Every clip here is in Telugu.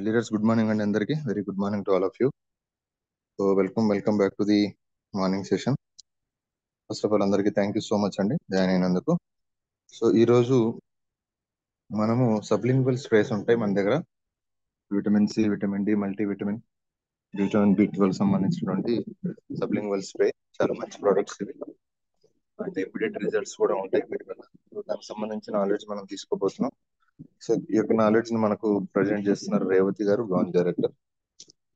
Leaders, good morning and andarki. Very good morning to all of you. So welcome back to the morning session. First of all, andarki thank you so much andi join అయినందుకు. సో ఈ రోజు మనము సబ్లింగ్వల్ స్ప్రేస్ ఉంటాయి మన దగ్గర. Vitamin C, vitamin D, multivitamin, vitamin బి12 సంబంధించినటువంటి సబ్లింగ్వల్ స్ప్రే. చాలా మంచి ప్రొడక్ట్స్ ఇవి అంటే ఇమీడియట్ రిజల్ట్స్ కూడా ఉంటాయి వీటి వల్ల. సో దానికి సంబంధించిన నాలెడ్జ్ మనం తీసుకోబోతున్నాం. సో ఈ యొక్క నాలెడ్జ్ ని మనకు ప్రజెంట్ చేస్తున్నారు రేవతి గారు, బ్రాంచ్ డైరెక్టర్.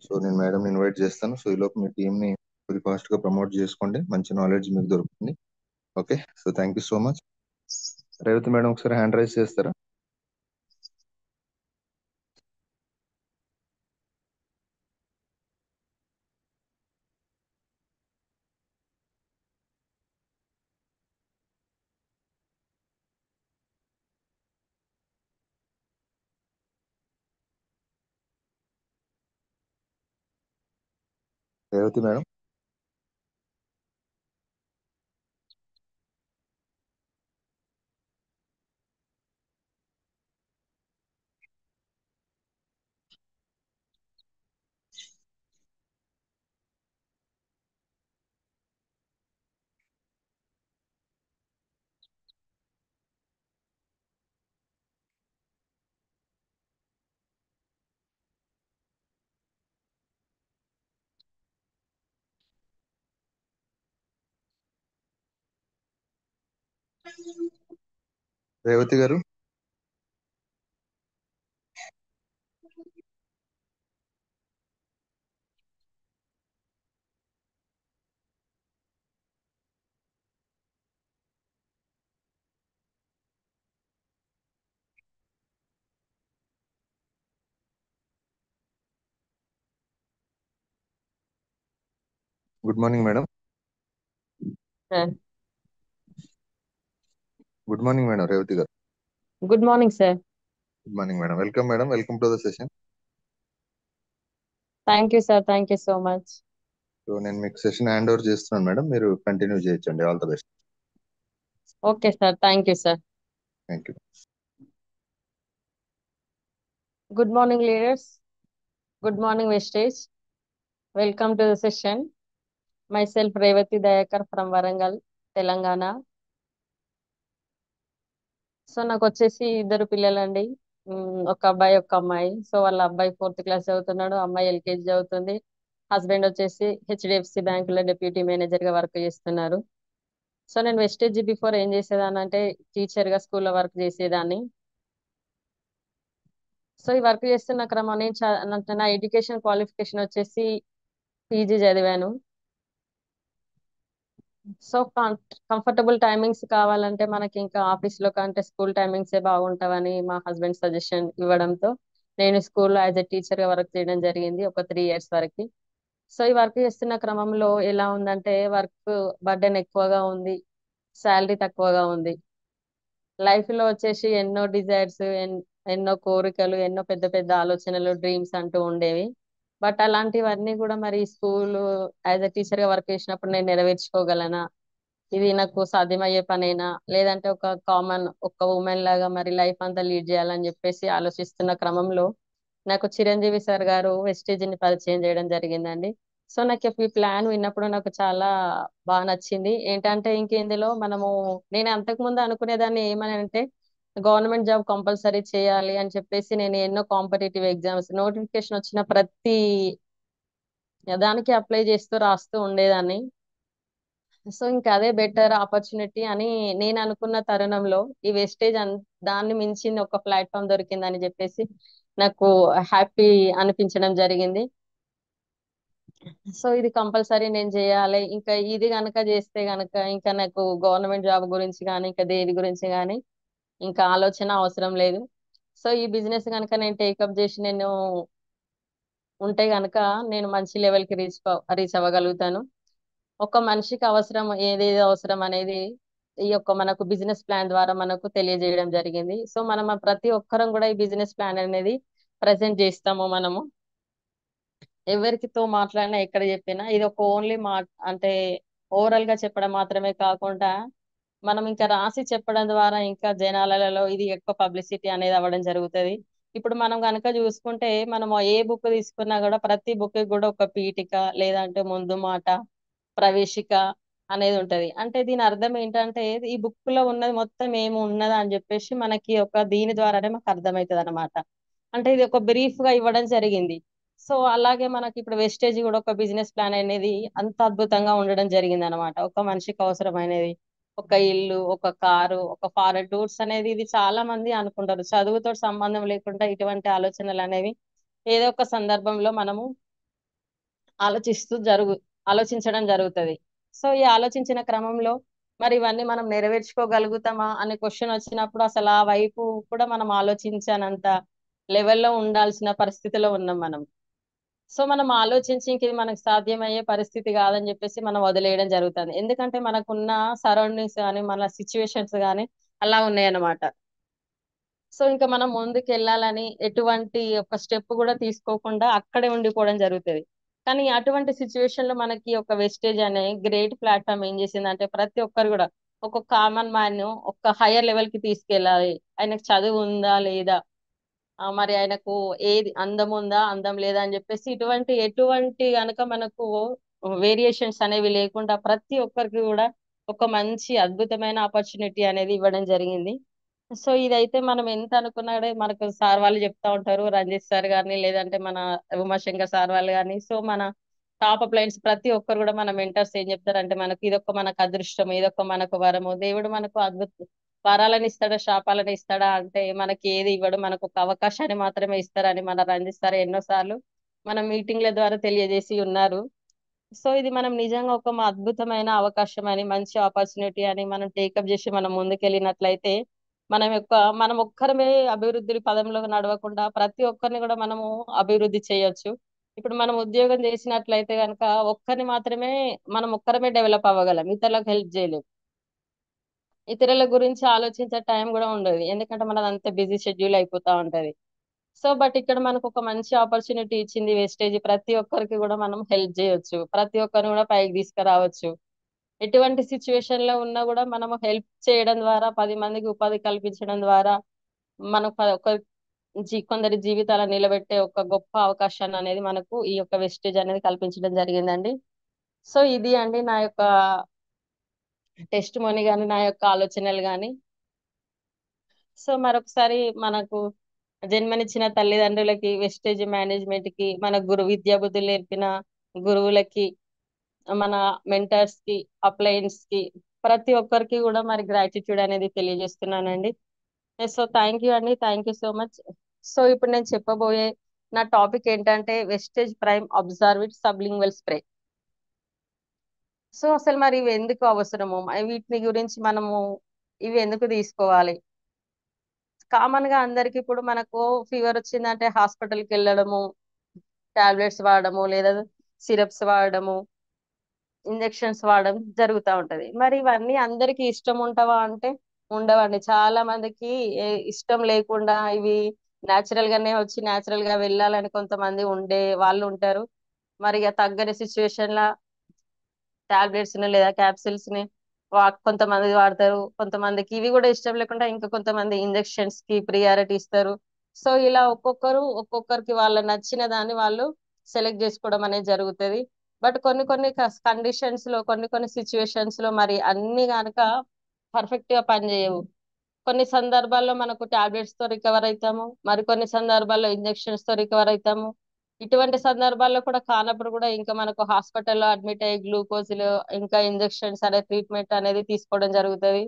సో నేను మేడం ఇన్వైట్ చేస్తాను. సో ఈ లోపు మీ టీమ్ ని కొద్ది ఫాస్ట్ గా ప్రమోట్ చేసుకోండి, మంచి నాలెడ్జ్ మీకు దొరుకుతుంది. Okay, so thank you so much. Revathi madam ఒకసారి హ్యాండ్ రైజ్ చేస్తారా? రేవతి మేడం. రేవతి గారు, good morning madam. Good morning madam Revathi గారు. Good morning, sir. Good morning madam. Welcome madam, welcome to the session. Thank you, sir. Thank you so much. So నేను మీకు సెషన్ హ్యాండ్ ఓవర్ చేస్తున్నాను మేడం, మీరు కంటిన్యూ చేయొచ్చండి. All the best. Okay, sir. Thank you, sir. Thank you. Good morning, leaders. Good morning, Vestige. Welcome to the session. Myself, Revati Dayakar from Warangal, Telangana. So నాకు వచ్చేసి ఇద్దరు పిల్లలండి. ఒక అబ్బాయి ఒక అమ్మాయి. సో వాళ్ళ అబ్బాయి 4th క్లాస్ చదువుతున్నాడు, అమ్మాయి ఎల్కేజీ చదువుతుంది. హస్బెండ్ వచ్చేసి హెచ్డిఎఫ్సి బ్యాంకులో డిప్యూటీ మేనేజర్ గా వర్క్ చేస్తున్నారు. సో నేను వెస్టేజ్ బిఫోర్ ఏం చేసేదాన్ని అంటే టీచర్ గా స్కూల్లో వర్క్ చేసేదాన్ని. సో ఈ వర్క్ చేస్తున్న క్రమం నేను నా ఎడ్యుకేషన్ క్వాలిఫికేషన్ వచ్చేసి పీజీ చదివాను. సో కంఫర్టబుల్ టైమింగ్స్ కావాలంటే మనకి ఇంకా ఆఫీస్ లో కంటే స్కూల్ టైమింగ్సే బాగుంటావని మా హస్బెండ్ సజెషన్ ఇవ్వడంతో నేను స్కూల్లో యాజ్ ఎ టీచర్ గా వర్క్ చేయడం జరిగింది ఒక 3 years వరకు. సో ఈ వర్క్ చేస్తున్న క్రమంలో ఎలా ఉందంటే వర్క్ బర్డెన్ ఎక్కువగా ఉంది, శాలరీ తక్కువగా ఉంది. లైఫ్ లో వచ్చేసి ఎన్నో డిజైర్స్, ఎన్నో కోరికలు, ఎన్నో పెద్ద పెద్ద ఆలోచనలు, డ్రీమ్స్ అంటూ ఉండేవి. బట్ అలాంటివన్నీ కూడా మరి స్కూల్ యాజ్ ఎ టీచర్ గా వర్క్ చేసినప్పుడు నేను నెరవేర్చుకోగలనా, ఇది నాకు సాధ్యమయ్యే పనేనా, లేదంటే ఒక ఉమెన్ లాగా మరి లైఫ్ అంతా లీడ్ చేయాలని చెప్పేసి ఆలోచిస్తున్న క్రమంలో నాకు చిరంజీవి సార్ గారు వెస్టేజ్ ని పరిచయం చేయడం జరిగిందండి. సో నాకు ఈ ప్లాన్ విన్నప్పుడు నాకు చాలా బాగా నచ్చింది. ఏంటంటే ఇందులో నేను అంతకు ముందు అనుకునేదాన్ని ఏమని అంటే గవర్నమెంట్ జాబ్ కంపల్సరీ చేయాలి అని చెప్పేసి నేను ఎన్నో కాంపిటేటివ్ ఎగ్జామ్స్ నోటిఫికేషన్ వచ్చిన ప్రతి దానికి అప్లై చేస్తూ రాస్తూ ఉండేదాన్ని. సో ఇంకా అదే బెటర్ ఆపర్చునిటీ అని నేను అనుకున్న తరుణంలో ఈ వెస్టేజ్ దాన్ని మించింది ఒక ప్లాట్ఫామ్ దొరికిందని చెప్పేసి నాకు హ్యాపీ అనిపించడం జరిగింది. సో ఇది కంపల్సరీ నేను చేయాలి, ఇంకా ఇది గనక చేస్తే గనక ఇంకా నాకు గవర్నమెంట్ జాబ్ గురించి కానీ ఇంకా దేని గురించి కానీ ఇంకా ఆలోచన అవసరం లేదు. సో ఈ బిజినెస్ కనుక నేను టేకప్ చేసి నేను ఉంటే గనక నేను మంచి లెవెల్ కి రీచ్ అవ్వగలుగుతాను. ఒక మనిషికి అవసరం ఏదేది అవసరం అనేది ఈ యొక్క మనకు బిజినెస్ ప్లాన్ ద్వారా మనకు తెలియజేయడం జరిగింది. సో మనం ప్రతి ఒక్కరం కూడా ఈ బిజినెస్ ప్లాన్ అనేది ప్రజెంట్ చేస్తాము. మనము ఎవరితో మాట్లాడినా ఎక్కడ చెప్పినా ఇది ఒక ఓన్లీ అంటే ఓవరాల్ గా చెప్పడం మాత్రమే కాకుండా మనం ఇంకా రాసి చెప్పడం ద్వారా ఇంకా జనాలలో ఇది ఎక్కువ పబ్లిసిటీ అనేది అవ్వడం జరుగుతుంది. ఇప్పుడు మనం కనుక చూసుకుంటే మనం ఏ బుక్ తీసుకున్నా కూడా ప్రతి బుక్ కూడా ఒక పీఠిక లేదంటే ముందు మాట ప్రవేశిక అనేది ఉంటది. అంటే దీని అర్థం ఏంటంటే ఈ బుక్ లో ఉన్నది మొత్తం ఏమి ఉన్నది అని చెప్పేసి మనకి ఒక దీని ద్వారానే మాకు అర్థమవుతుంది అనమాట. అంటే ఇది ఒక బ్రీఫ్ గా ఇవ్వడం జరిగింది. సో అలాగే మనకి ఇప్పుడు వెస్టేజ్ కూడా ఒక బిజినెస్ ప్లాన్ అనేది అంత అద్భుతంగా ఉండడం జరిగింది అనమాట. ఒక మనిషికి అవసరమైనది ఒక ఇల్లు, ఒక కారు, ఒక ఫారెన్ టూర్స్ అనేది ఇది చాలా మంది అనుకుంటారు. చదువుతో సంబంధం లేకుండా ఇటువంటి ఆలోచనలు అనేవి ఏదో ఒక సందర్భంలో మనము ఆలోచిస్తూ జరుగు ఆలోచించడం జరుగుతది. సో ఈ ఆలోచించిన క్రమంలో మరి ఇవన్నీ మనం నెరవేర్చుకోగలుగుతామా అనే క్వశ్చన్ వచ్చినప్పుడు అసలు ఆ వైపు కూడా మనం ఆలోచించనంత లెవెల్లో ఉండాల్సిన పరిస్థితిలో ఉన్నాం మనం. సో మనం ఆలోచించి ఇంక ఇది మనకు సాధ్యమయ్యే పరిస్థితి కాదని చెప్పేసి మనం వదిలేయడం జరుగుతుంది. ఎందుకంటే మనకున్న సరౌండింగ్స్ కానీ మన సిచ్యువేషన్స్ కానీ అలా ఉన్నాయన్నమాట. సో ఇంకా మనం ముందుకు వెళ్ళాలని ఎటువంటి ఒక స్టెప్ కూడా తీసుకోకుండా అక్కడే ఉండిపోవడం జరుగుతుంది. కానీ అటువంటి సిచ్యువేషన్ లో మనకి ఒక వెస్టేజ్ అనే గ్రేట్ ప్లాట్ఫామ్ ఏం చేసిందంటే ప్రతి ఒక్కరు కూడా ఒక కామన్ మ్యాన్ ను ఒక హైయర్ లెవెల్ కి తీసుకెళ్ళాలి. ఆయనకు చదువు ఉందా లేదా, మరి ఆయనకు ఏది అందం ఉందా అందం లేదా అని చెప్పేసి ఎటువంటి గనక మనకు వేరియేషన్స్ అనేవి లేకుండా ప్రతి ఒక్కరికి కూడా ఒక మంచి అద్భుతమైన ఆపర్చునిటీ అనేది ఇవ్వడం జరిగింది. సో ఇదైతే మనం ఎంత అనుకున్నా కూడా మనకు సార్ వాళ్ళు చెప్తా ఉంటారు, రంజిత్ సార్ గాని లేదంటే మన ఉమాశంకర్ సార్ వాళ్ళు గాని. సో మన టాప్ అప్లైన్స్ ప్రతి ఒక్కరు కూడా మన మెంటర్స్ ఏం చెప్తారంటే మనకు ఇదొక మనకు అదృష్టం, ఇదొక మనకు వరము, దేవుడు మనకు అద్భుత వరాలను ఇస్తాడా శాపాలను ఇస్తాడా అంటే మనకి ఏది ఇవ్వడు, మనకు ఒక అవకాశాన్ని మాత్రమే ఇస్తారని మన రంజిత్ సార్ ఎన్నోసార్లు మన మీటింగ్ల ద్వారా తెలియజేసి ఉన్నారు. సో ఇది మనం నిజంగా ఒక అద్భుతమైన అవకాశం అని మంచి ఆపర్చునిటీ అని మనం టేకప్ చేసి మనం ముందుకెళ్ళినట్లయితే మనం ఒక్కరమే అభివృద్ధి పదంలో నడవకుండా ప్రతి ఒక్కరిని కూడా మనము అభివృద్ధి చేయొచ్చు. ఇప్పుడు మనం ఉద్యోగం చేసినట్లయితే కనుక మనం ఒక్కరమే డెవలప్ అవ్వగలం, ఇతరులకు హెల్ప్ చేయలేం. ఇతరుల గురించి ఆలోచించే టైం కూడా ఉండదు, ఎందుకంటే మనది అంత బిజీ షెడ్యూల్ అయిపోతా ఉంటది. సో బట్ ఇక్కడ మనకు ఒక మంచి ఆపర్చునిటీ ఇచ్చింది వేస్టేజ్. ప్రతి ఒక్కరికి కూడా మనం హెల్ప్ చేయొచ్చు, ప్రతి ఒక్కరిని కూడా పైకి తీసుకురావచ్చు. ఎటువంటి సిచ్యువేషన్ లో ఉన్నా కూడా మనము హెల్ప్ చేయడం ద్వారా 10 మందికి ఉపాధి కల్పించడం ద్వారా మనం కొందరి జీవితాలను నిలబెట్టే ఒక గొప్ప అవకాశాన్ని అనేది మనకు ఈ యొక్క వెస్టేజ్ అనేది కల్పించడం జరిగిందండి. సో ఇది అండి నా యొక్క టెస్ట్ మనీ గాని నా యొక్క ఆలోచనలు గాని. సో మరొకసారి మనకు జన్మనిచ్చిన తల్లిదండ్రులకి, వెస్టేజ్ మేనేజ్మెంట్ కి, మన విద్యా బుద్ధులు నేర్పిన గురువులకి, మన మెంటర్స్ కి, అప్లయన్స్ కి, ప్రతి ఒక్కరికి కూడా మరి గ్రాటిట్యూడ్ అనేది తెలియజేస్తున్నానండి. సో థ్యాంక్ యూ అండి, thank you so much. So ఇప్పుడు నేను చెప్పబోయే నా టాపిక్ ఏంటంటే wastage prime observed sublingual spray. So అసలు మరి ఇవి ఎందుకు అవసరము, వీటిని గురించి మనము ఇవి ఎందుకు తీసుకోవాలి? కామన్ గా అందరికి ఇప్పుడు మనకు ఫీవర్ వచ్చిందంటే హాస్పిటల్కి వెళ్ళడము, టాబ్లెట్స్ వాడడము లేదా సిరప్స్ వాడడము, ఇంజెక్షన్స్ వాడడం జరుగుతూ ఉంటది. మరి ఇవన్నీ అందరికి ఇష్టం ఉంటావా అంటే ఉండవండి. చాలా మందికి ఇష్టం లేకుండా ఇవి న్యాచురల్ గానే వచ్చి న్యాచురల్ గా వెళ్ళాలని కొంతమంది ఉండే వాళ్ళు ఉంటారు. మరి ఇక తగ్గని సిచ్యువేషన్ లా టాబ్లెట్స్ ని లేదా క్యాప్సిల్స్ ని కొంతమంది వాడతారు. కొంతమందికి ఇవి కూడా ఇష్టం లేకుండా ఇంకా కొంతమంది ఇంజెక్షన్స్ కి ప్రియారిటీ ఇస్తారు. సో ఇలా ఒక్కొక్కరికి వాళ్ళ నచ్చిన దాన్ని వాళ్ళు సెలెక్ట్ చేసుకోవడం అనేది జరుగుతుంది. బట్ కొన్ని కొన్ని కండిషన్స్ లో కొన్ని సిచ్యువేషన్స్ లో మరి అన్ని గనక పర్ఫెక్ట్ గా పనిచేయవు. కొన్ని సందర్భాల్లో మనకు టాబ్లెట్స్ తో రికవర్ అవుతాము, మరికొన్ని సందర్భాల్లో ఇంజెక్షన్స్ తో రికవర్ అవుతాము. ఇటువంటి సందర్భాల్లో కూడా కానప్పుడు కూడా ఇంకా మనకు హాస్పిటల్లో అడ్మిట్ అయ్యి గ్లూకోజులు ఇంకా ఇంజెక్షన్స్ అనే ట్రీట్మెంట్ అనేది తీసుకోవడం జరుగుతుంది.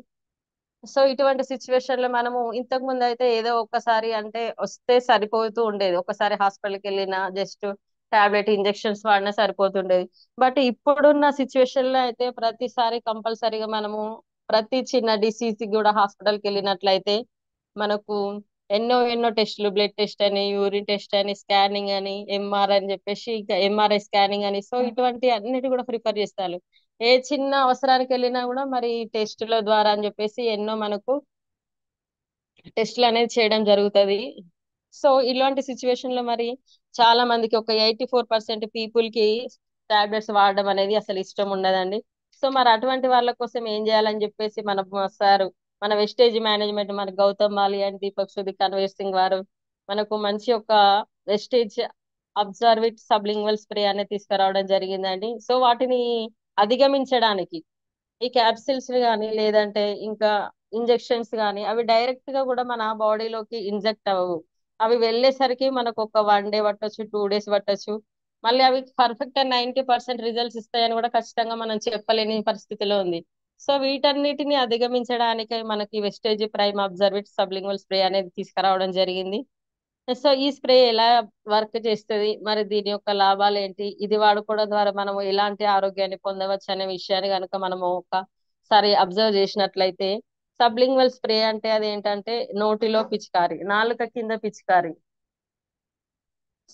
సో ఇటువంటి సిచ్యువేషన్ లో మనము ఇంతకు ముందు అయితే ఏదో ఒక్కసారి అంటే వస్తే సరిపోతూ ఉండేది, ఒకసారి హాస్పిటల్కి వెళ్ళినా జస్ట్ టాబ్లెట్ ఇంజెక్షన్స్ వాడినా సరిపోతుండేది. బట్ ఇప్పుడున్న సిచ్యువేషన్ లో అయితే ప్రతిసారి కంపల్సరీగా మనము ప్రతి చిన్న డిసీజ్ కూడా హాస్పిటల్కి వెళ్ళినట్లయితే మనకు ఎన్నో ఎన్నో టెస్టులు, బ్లడ్ టెస్ట్ అని, యూరిన్ టెస్ట్ అని, స్కానింగ్ అని, ఎంఆర్ అని చెప్పేసి ఇంకా ఎంఆర్ఐ స్కానింగ్ అని, సో ఇటువంటి అన్నిటి కూడా ప్రిఫర్ చేస్తారు. ఏ చిన్న అవసరానికి వెళ్ళినా కూడా మరి టెస్టుల ద్వారా అని చెప్పేసి ఎన్నో మనకు టెస్టులు అనేది చేయడం జరుగుతుంది. సో ఇలాంటి సిచ్యువేషన్ లో మరి చాలా మందికి ఒక 84% పీపుల్ కి టాబ్లెట్స్ వాడడం అనేది అసలు ఇష్టం ఉండదండి. సో సో మరి అటువంటి వాళ్ళ కోసం ఏం చేయాలని చెప్పేసి మన సార్, మన వెస్టేజ్ మేనేజ్మెంట్, మన గౌతమ్ మాలి అండ్ దీపక్ సుది కన్వీర్ సింగ్ వారు మనకు మంచి ఒక వెస్టేజ్ అబ్జర్విట్ సబ్లింగ్వల్ స్ప్రే అనేది తీసుకురావడం జరిగిందండి. సో వాటిని అధిగమించడానికి ఈ క్యాప్సిల్స్ కానీ లేదంటే ఇంకా ఇంజెక్షన్స్ కానీ అవి డైరెక్ట్ గా కూడా మన బాడీలోకి ఇంజెక్ట్ అవ్వవు. అవి వెళ్ళేసరికి మనకు ఒక 1 డే పట్టొచ్చు, 2 days పట్టొచ్చు. మళ్ళీ అవి పర్ఫెక్ట్ 90% రిజల్ట్స్ ఇస్తాయని కూడా ఖచ్చితంగా మనం చెప్పలేని పరిస్థితిలో ఉంది. సో వీటన్నిటిని అధిగమించడానికై మనకి wastage Prime Absorbit sublingual spray అనేది తీసుకురావడం జరిగింది. సో ఈ స్ప్రే ఎలా వర్క్ చేస్తుంది, మరి దీని యొక్క లాభాలు ఏంటి, ఇది వాడుకోవడం ద్వారా మనం ఎలాంటి ఆరోగ్యాన్ని పొందవచ్చు అనే విషయాన్ని కనుక మనము ఒకసారి అబ్జర్వ్ చేసినట్లయితే, సబ్లింగ్వల్ స్ప్రే అంటే అది ఏంటంటే నోటిలో పిచికారి, నాలుక కింద పిచికారి.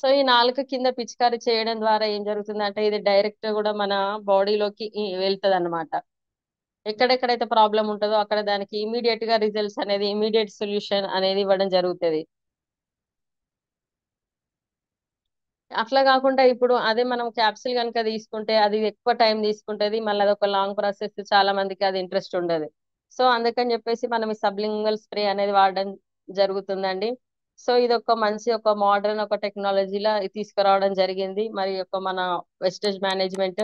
సో ఈ నాలుక కింద పిచికారి చేయడం ద్వారా ఏం జరుగుతుందంటే ఇది డైరెక్ట్ కూడా మన బాడీలోకి వెళ్తుంది అనమాట. ఎక్కడెక్కడైతే ప్రాబ్లం ఉంటుందో అక్కడ దానికి ఇమీడియట్ గా రిజల్ట్స్ అనేది, ఇమీడియట్ సొల్యూషన్ అనేది ఇవ్వడం జరుగుతుంది. అట్లా కాకుండా ఇప్పుడు అదే మనం క్యాప్సిల్ కనుక తీసుకుంటే అది ఎక్కువ టైం తీసుకుంటది, మళ్ళీ అది ఒక లాంగ్ ప్రాసెస్, చాలా మందికి అది ఇంట్రెస్ట్ ఉండదు. సో అందుకని చెప్పేసి మనం ఈ సబ్లింగ్వల్ స్ప్రే అనేది వాడడం జరుగుతుందండి. సో ఇది ఒక మంచి ఒక మోడర్న్ ఒక టెక్నాలజీలా తీసుకురావడం జరిగింది మరి యొక్క మన వెస్టేజ్ మేనేజ్మెంట్.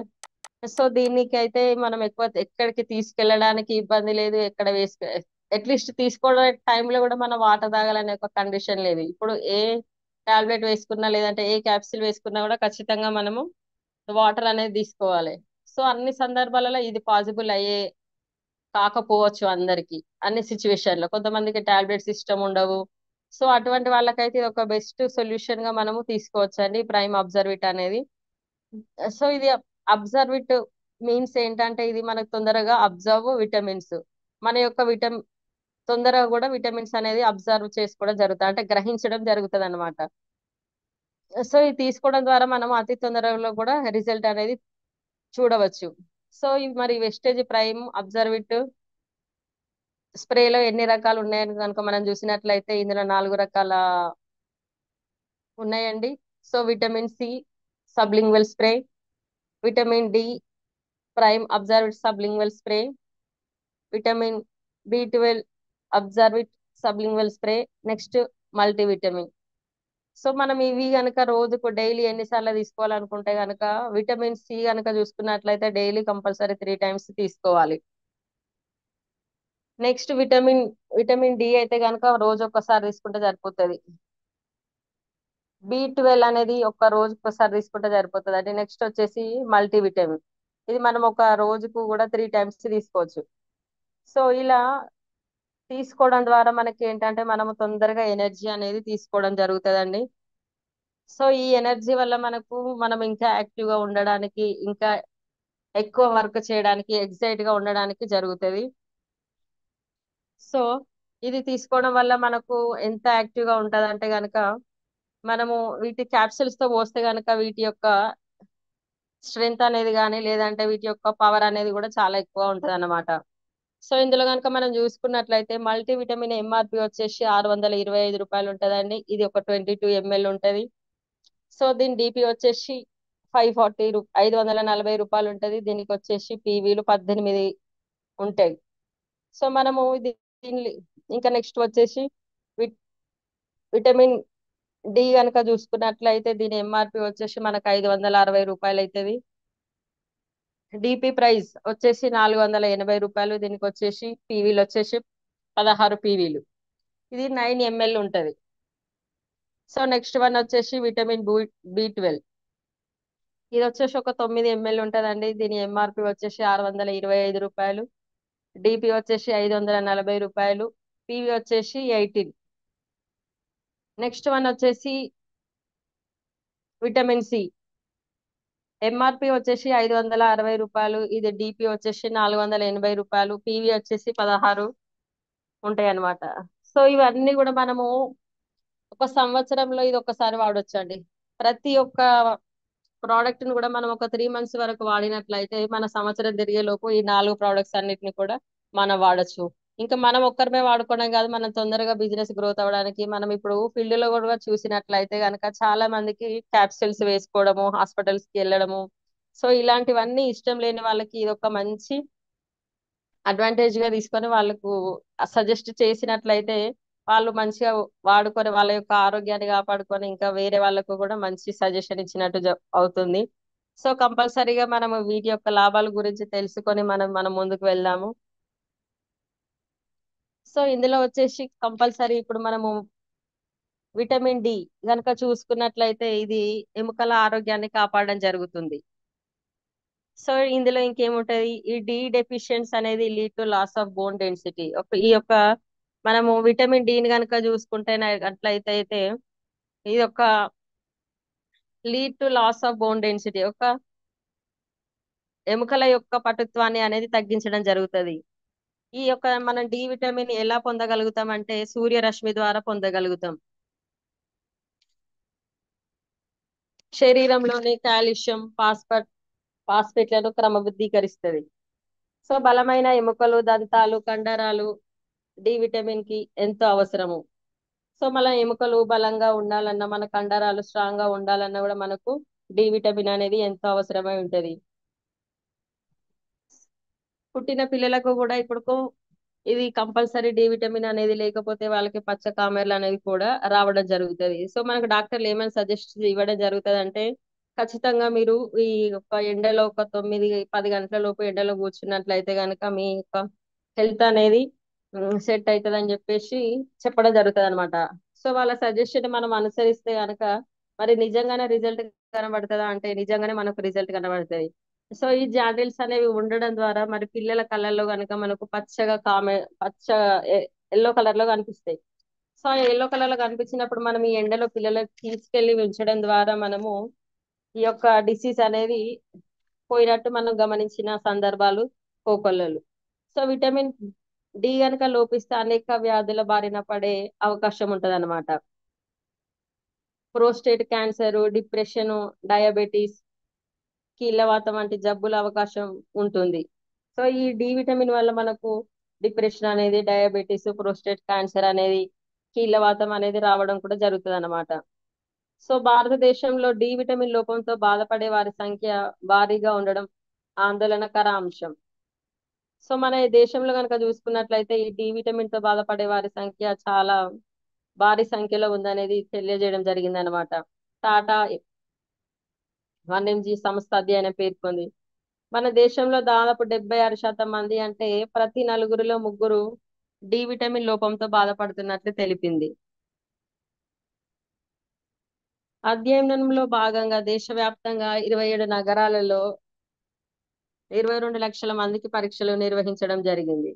సో దీనికి అయితే మనం ఎక్కువ ఎక్కడికి తీసుకెళ్ళడానికి ఇబ్బంది లేదు, ఎక్కడ వేసుకు అట్లీస్ట్ తీసుకోవడం టైంలో కూడా మనం వాటర్ తాగాలనే ఒక కండిషన్ లేదు. ఇప్పుడు ఏ టాబ్లెట్ వేసుకున్నా లేదంటే ఏ క్యాప్సిల్ వేసుకున్నా కూడా ఖచ్చితంగా మనము వాటర్ అనేది తీసుకోవాలి. సో అన్ని సందర్భాలలో ఇది పాసిబుల్ అయ్యే కాకపోవచ్చు అందరికి, అన్ని సిచ్యువేషన్ లో కొంతమందికి టాబ్లెట్స్ ఇష్టం ఉండవు. సో అటువంటి వాళ్ళకైతే ఇది ఒక బెస్ట్ సొల్యూషన్ గా మనము తీసుకోవచ్చు అండి ప్రైమ్ అబ్జర్విట్ అనేది. సో ఇది అబ్జర్విట్ మీన్స్ ఏంటంటే ఇది మనకు తొందరగా అబ్జర్వ్ విటమిన్స్, మన యొక్క తొందరగా కూడా విటమిన్స్ అనేది అబ్జర్వ్ చేసుకోవడం జరుగుతుంది, అంటే గ్రహించడం జరుగుతుంది అనమాట. సో ఇది తీసుకోవడం ద్వారా మనం అతి తొందరలో కూడా రిజల్ట్ అనేది చూడవచ్చు. సో ఇవి మరి వెస్టేజ్ ప్రైమ్ అబ్జర్విట్ స్ప్రేలో ఎన్ని రకాలు ఉన్నాయని కనుక మనం చూసినట్లయితే ఇందులో 4 రకాల ఉన్నాయండి. So vitamin C sublingual spray, vitamin D Prime Absorbit sublingual spray, vitamin B12 Absorbit sublingual spray, next multivitamin. So మనం ఇవి కనుక రోజుకు డైలీ ఎన్నిసార్లు తీసుకోవాలనుకుంటే కనుక విటమిన్ సి కనుక చూసుకున్నట్లయితే డైలీ కంపల్సరీ 3 times తీసుకోవాలి. నెక్స్ట్ విటమిన్ డి అయితే కనుక రోజు ఒక్కసారి తీసుకుంటే సరిపోతుంది. B12 అనేది ఒక రోజుకి ఒకసారి తీసుకుంటే సరిపోతుంది అండి. నెక్స్ట్ వచ్చేసి మల్టీవిటమిన్, ఇది మనం ఒక రోజుకు కూడా 3 times తీసుకోవచ్చు. సో ఇలా తీసుకోవడం ద్వారా మనకి ఏంటంటే మనము తొందరగా ఎనర్జీ అనేది తీసుకోవడం జరుగుతుందండి. సో ఈ ఎనర్జీ వల్ల మనం ఇంకా యాక్టివ్ గా ఉండడానికి, ఇంకా ఎక్కువ వర్క్ చేయడానికి, ఎక్సైట్ గా ఉండడానికి జరుగుతుంది. సో ఇది తీసుకోవడం వల్ల మనకు ఎంత యాక్టివ్ గా ఉంటది అంటే గనక మనము వీటి క్యాప్సిల్స్ తో పోస్తే గనక వీటి యొక్క స్ట్రెంగ్త్ అనేది కానీ లేదంటే వీటి యొక్క పవర్ అనేది కూడా చాలా ఎక్కువ ఉంటది అన్నమాట. సో ఇందులో కనుక మనం చూసుకున్నట్లయితే మల్టీవిటమిన్ ఎంఆర్పి వచ్చేసి రూ. 625 ఉంటదండి. ఇది ఒక 22 ml ఉంటది. సో దీని డిపి వచ్చేసి 540 రూపాయలు ఉంటది. దీనికి వచ్చేసి పీవీలు 18 ఉంటాయి. సో మనము దీన్ని ఇంకా నెక్స్ట్ వచ్చేసి విట్- విటమిన్ డి కనుక చూసుకున్నట్లయితే దీని ఎంఆర్పి వచ్చేసి మనకు రూ. 560 అవుతుంది. డిపి ప్రైస్ వచ్చేసి రూ. 480. దీనికి వచ్చేసి పీవీలు వచ్చేసి 16 పీవీలు, ఇది 9 ml ఉంటది. సో నెక్స్ట్ వన్ వచ్చేసి విటమిన్ B12, ఇది వచ్చేసి ఒక 9 ml ఉంటదండి. దీని ఎంఆర్పి వచ్చేసి రూ. 625. డిపి వచ్చేసి రూ. 540. పీవీ వచ్చేసి 18. నెక్స్ట్ వన్ వచ్చేసి విటమిన్ సి, ఎంఆర్పి వచ్చేసి రూ. 560. ఇది డిపి వచ్చేసి రూ. 480. పీవీ వచ్చేసి 16 ఉంటాయి అన్నమాట. సో ఇవన్నీ కూడా మనము ఒక సంవత్సరంలో ఇది ఒకసారి వాడొచ్చు అండి. ప్రతి ఒక్క ప్రోడక్ట్ ని కూడా మనం ఒక 3 months వరకు వాడినట్లయితే మన సంవత్సరం తిరిగే లోపు ఈ 4 products అన్నిటిని కూడా మనం వాడచ్చు. ఇంకా మనం ఒక్కరిమే వాడుకోవడం కాదు, మనం తొందరగా బిజినెస్ గ్రోత్ అవ్వడానికి మనం ఇప్పుడు ఫీల్డ్ లో కూడా చూసినట్లయితే కనుక చాలా మందికి క్యాప్సిల్స్ వేసుకోవడము, హాస్పిటల్స్ కి వెళ్ళడము, సో ఇలాంటివన్నీ ఇష్టం లేని వాళ్ళకి ఇది ఒక మంచి అడ్వాంటేజ్ గా తీసుకొని వాళ్ళకు సజెస్ట్ చేసినట్లయితే వాళ్ళు మంచిగా వాడుకొని వాళ్ళ యొక్క ఆరోగ్యాన్ని కాపాడుకొని ఇంకా వేరే వాళ్ళకు కూడా మంచి సజెషన్ ఇచ్చినట్టు అవుతుంది. సో కంపల్సరీగా మనము వీటి యొక్క లాభాల గురించి తెలుసుకొని మనం ముందుకు వెళ్దాము. సో ఇందులో వచ్చేసి కంపల్సరీ ఇప్పుడు మనము విటమిన్ డి గనక చూసుకున్నట్లయితే ఇది ఎముకల ఆరోగ్యాన్ని కాపాడడం జరుగుతుంది. సో ఇందులో ఇంకేముంటది, ఈ డి డెఫిషియన్స్ అనేది lead to loss of bone density. ఈ యొక్క మనము విటమిన్ డిని కనుక చూసుకుంటే అట్లయితే ఇది ఒక lead to loss of bone density, ఒక ఎముకల యొక్క పటుత్వాన్ని అనేది తగ్గించడం జరుగుతుంది. ఈ యొక్క మనం డి విటమిన్ ఎలా పొందగలుగుతాం అంటే సూర్యరశ్మి ద్వారా పొందగలుగుతాం. శరీరంలోని కాల్షియం ఫాస్ఫేట్లను క్రమబద్ధీకరిస్తుంది. సో బలమైన ఎముకలు, దంతాలు, కండరాలు డి విటమిన్ కి ఎంతో అవసరము. సో మన ఎముకలు బలంగా ఉండాలన్నా, మన కండరాలు స్ట్రాంగ్ గా ఉండాలన్నా కూడా మనకు డి విటమిన్ అనేది ఎంతో అవసరమై ఉంటది. పుట్టిన పిల్లలకు కూడా ఇప్పుడు ఇది కంపల్సరీ డి విటమిన్ అనేది లేకపోతే వాళ్ళకి పచ్చ కామెర్లు అనేది కూడా రావడం జరుగుతుంది. సో మనకు డాక్టర్లు ఏమైనా సజెస్ట్ ఇవ్వడం జరుగుతుంది అంటే ఖచ్చితంగా మీరు ఈ యొక్క ఎండలో ఒక 9-10 గంటల లోపు ఎండలో కూర్చున్నట్లయితే కనుక మీ యొక్క హెల్త్ అనేది సెట్ అవుతుంది అని చెప్పేసి చెప్పడం జరుగుతుంది అనమాట. సో వాళ్ళ సజెషన్ మనం అనుసరిస్తే కనుక మరి నిజంగానే రిజల్ట్ కనబడుతుందా అంటే నిజంగానే మనకు రిజల్ట్ కనబడుతుంది. సో ఈ జాండిల్స్ అనేవి ఉండడం ద్వారా మరి పిల్లల కళ్ళల్లో కనుక మనకు పచ్చగా పచ్చ ఎల్లో కలర్ లో కనిపిస్తాయి. సో ఎల్లో కలర్ లో కనిపించినప్పుడు మనం ఈ ఎండలో పిల్లలకు తీసుకెళ్లి ఉంచడం ద్వారా మనము ఈ యొక్క డిసీజ్ అనేది పోయినట్టు మనం గమనించిన సందర్భాలు కోకొల్లలు. సో విటమిన్ డి కనుక లోపిస్తే అనేక వ్యాధుల బారిన పడే అవకాశం ఉంటది అనమాట. ప్రోస్టేట్ క్యాన్సర్, డిప్రెషన్, డయాబెటీస్, కీళ్ళవాతం వంటి జబ్బుల అవకాశం ఉంటుంది. సో ఈ డి విటమిన్ వల్ల మనకు డిప్రెషన్ అనేది, డయాబెటీస్, ప్రోస్టేట్ క్యాన్సర్ అనేది, కీళ్ళవాతం అనేది రావడం కూడా జరుగుతుంది అన్నమాట. సో భారతదేశంలో డి విటమిన్ లోపంతో బాధపడే వారి సంఖ్య భారీగా ఉండడం ఆందోళనకర అంశం. సో మన ఈ దేశంలో కనుక చూసుకున్నట్లయితే ఈ డి విటమిన్ తో బాధపడే వారి సంఖ్య చాలా భారీ సంఖ్యలో ఉందనేది తెలియజేయడం జరిగింది అనమాట. టాటా 1mg సంస్థ అధ్యయనం పేర్కొంది. మన దేశంలో దాదాపు 76% మంది అంటే ప్రతి నలుగురిలో ముగ్గురు డి విటమిన్ లోపంతో బాధపడుతున్నట్లు తెలిపింది. అధ్యయనంలో భాగంగా దేశవ్యాప్తంగా 27 నగరాలలో 22 లక్షల మందికి పరీక్షలు నిర్వహించడం జరిగింది.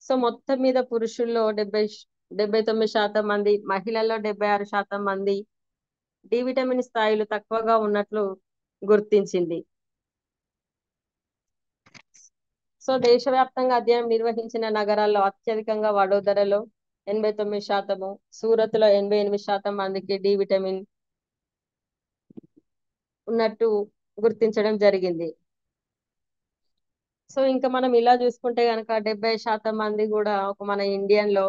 సో మొత్తం మీద పురుషుల్లో 79% మంది, మహిళల్లో 76% మంది డి విటమిన్ స్థాయిలు తక్కువగా ఉన్నట్లు గుర్తించింది. సో దేశవ్యాప్తంగా అధ్యయనం నిర్వహించిన నగరాల్లో అత్యధికంగా వడోదరలో 89%, సూరత్ లో 88% మందికి డి విటమిన్ ఉన్నట్టు గుర్తించడం జరిగింది. సో ఇంకా మనం ఇలా చూసుకుంటే కనుక 70% మంది కూడా ఒక మన ఇండియన్ లో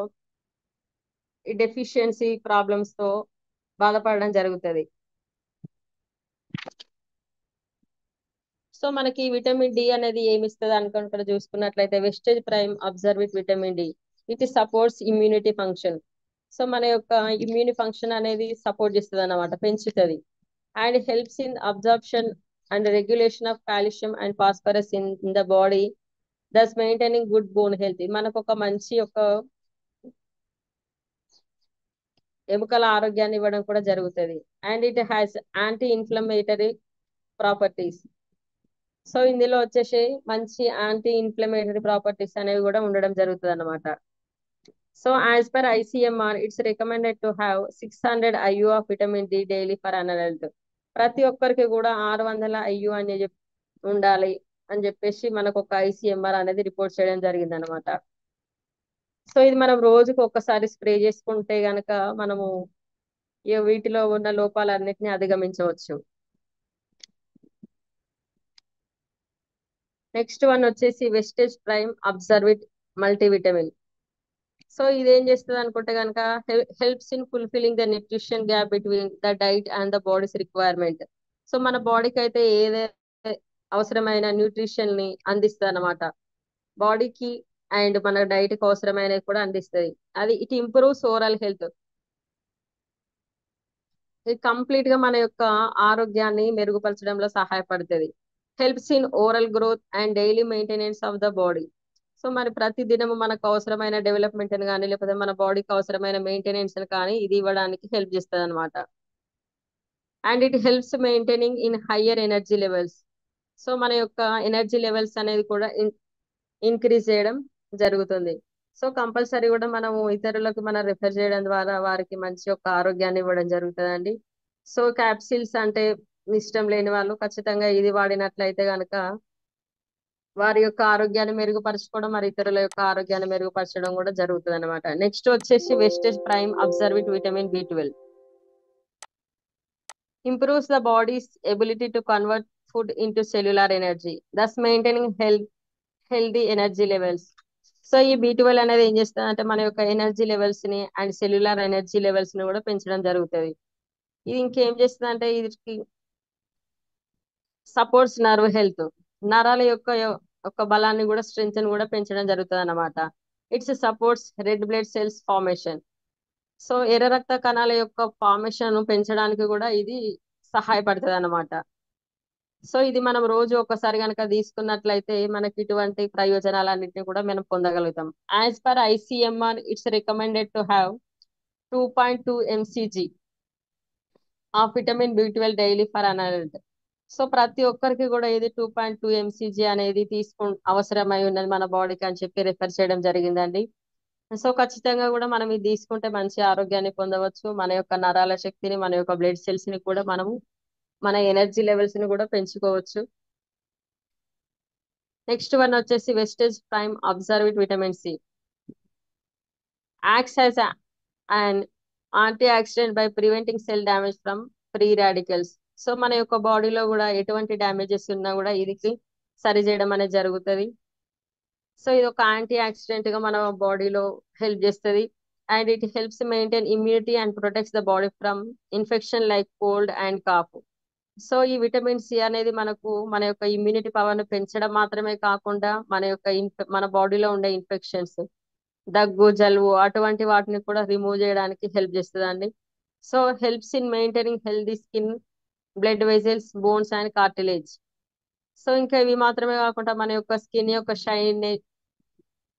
ఈ డెఫిషియన్సీ ప్రాబ్లమ్స్ తో బాధపడడం జరుగుతుంది. సో మనకి విటమిన్ డి అనేది ఏమి ఇస్తుంది అనుకుంటే చూసుకున్నట్లయితే Vestige Prime Absorb vitamin D, it supports immunity function. So మన యొక్క ఇమ్యూని ఫంక్షన్ అనేది సపోర్ట్ చేస్తుంది అన్నమాట, పెంచుతుంది. And helps in absorption and regulation of calcium and phosphorus in the body, thus maintaining good bone health. మనకు ఒక మంచి ఒక ఎముకల ఆరోగ్యాన్ని ఇవ్వడం కూడా జరుగుతుంది. And it has anti inflammatory properties. So ఇందులో వచ్చేసి మంచి యాంటీ ఇన్ఫ్లమేటరీ ప్రాపర్టీస్ అనేవి కూడా ఉండడం జరుగుతుంది అన్నమాట. So as per ICMR it's recommended to have 600 IU of vitamin D daily for adult. ప్రతి ఒక్కరికి కూడా 600 IU అని ఉండాలి అని చెప్పేసి మనకు ఒక ఐసిఎంఆర్ అనేది రిపోర్ట్ చేయడం జరిగింది అనమాట. సో ఇది మనం రోజుకు ఒక్కసారి స్ప్రే చేసుకుంటే గనక మనము వీటిలో ఉన్న లోపాలన్నిటిని అధిగమించవచ్చు. నెక్స్ట్ వన్ వచ్చేసి వెస్టేజ్ ప్రైమ్ అబ్జర్విట్ మల్టీవిటమిన్. సో ఇదేం చేస్తుంది అనుకుంటే కనుక helps in fulfilling the nutrition gap between the diet and the bodies requirement. So మన బాడీకి అయితే అవసరమైన న్యూట్రిషన్ ని అందిస్తుంది అనమాట బాడీకి. అండ్ మన డైట్ కి అవసరమైనవి కూడా అందిస్తుంది. అది ఇట్ ఇంప్రూవ్స్ ఓవరాల్ హెల్త్. ఇది కంప్లీట్ గా మన యొక్క ఆరోగ్యాన్ని మెరుగుపరచడంలో సహాయపడుతుంది. Helps in overall growth and daily maintenance of the body. So మరి ప్రతి దినము మనకు అవసరమైన డెవలప్మెంట్ కానీ లేకపోతే మన బాడీకి అవసరమైన మెయింటెనెన్స్ కానీ ఇది ఇవ్వడానికి హెల్ప్ చేస్తుంది అనమాట. And it helps maintaining in higher energy levels. So మన యొక్క ఎనర్జీ లెవెల్స్ అనేది కూడా ఇంక్రీజ్ చేయడం జరుగుతుంది. సో కంపల్సరీ కూడా మనము ఇతరులకు మనం రిఫర్ చేయడం ద్వారా వారికి మంచి యొక్క ఆరోగ్యాన్ని ఇవ్వడం జరుగుతుందండి. సో క్యాప్సిల్స్ అంటే ఇష్టం లేని వాళ్ళు ఖచ్చితంగా ఇది వాడినట్లయితే గనక వారి యొక్క ఆరోగ్యాన్ని మెరుగుపరచుకోవడం మరి ఇతరుల యొక్క ఆరోగ్యాన్ని మెరుగుపరచడం కూడా జరుగుతుంది అనమాట. నెక్స్ట్ వచ్చేసి Vestige Prime Absorbit vitamin B12 improves the body's ability to convert food into cellular energy, thus maintaining healthy energy levels. So ఈ B12 అనేది ఏం చేస్తుంది అంటే మన యొక్క ఎనర్జీ లెవెల్స్ ని అండ్ సెల్యులార్ ఎనర్జీ లెవెల్స్ ని కూడా పెంచడం జరుగుతుంది. ఇది ఇంకేం చేస్తుంది అంటే ఇది సపోర్ట్స్ నర్వ్ హెల్త్, నరాల యొక్క బలాన్ని కూడా స్ట్రెంగ్త్ కూడా పెంచడం జరుగుతుంది అన్నమాట. It's supports red blood cells formation. So ఎర్ర రక్త కణాల యొక్క ఫార్మేషన్ పెంచడానికి కూడా ఇది సహాయపడుతుంది అన్నమాట. సో ఇది మనం రోజు ఒకసారి కనుక తీసుకున్నట్లయితే మనకి ఇటువంటి ప్రయోజనాలన్నింటినీ కూడా మనం పొందగలుగుతాం. As per ICMR it's recommended to have 2.2 mcg of vitamin B12 daily for an adult. So ప్రతి ఒక్కరికి కూడా ఇది 2.2 mcg అనేది అవసరమై ఉన్నది మన బాడీకి అని చెప్పి రిఫర్ చేయడం జరిగిందండి. సో ఖచ్చితంగా కూడా మనం ఇది తీసుకుంటే మంచి ఆరోగ్యాన్ని పొందవచ్చు. మన యొక్క నరాల శక్తిని మన యొక్క బ్లడ్ సెల్స్ ని కూడా మనము మన ఎనర్జీ లెవెల్స్ ని కూడా పెంచుకోవచ్చు. నెక్స్ట్ వన్ వచ్చేసి Vestige Prime Absorbit vitamin C acts as and antioxidant by preventing cell damage from free radicals. So మన యొక్క బాడీలో కూడా ఎటువంటి డ్యామేజెస్ ఉన్నా కూడా ఇది సరి చేయడం అనేది జరుగుతుంది. సో ఇది ఒక యాంటీ ఆక్సిడెంట్ గా మన బాడీలో హెల్ప్ చేస్తుంది. And it helps maintain immunity and protects the body from infection like cold and cough. So ఈ విటమిన్ C అనేది మనకు మన యొక్క ఇమ్యూనిటీ పవర్ ను పెంచడం మాత్రమే కాకుండా మన యొక్క మన బాడీలో ఉండే ఇన్ఫెక్షన్స్, దగ్గు, జలుబు అటువంటి వాటిని కూడా రిమూవ్ చేయడానికి హెల్ప్ చేస్తుందండి. So helps in maintaining healthy skin, blood vessels, bones and cartilage. So ఇంకా ఇవి మాత్రమే కాకుండా మన యొక్క స్కిన్ యొక్క షైన్,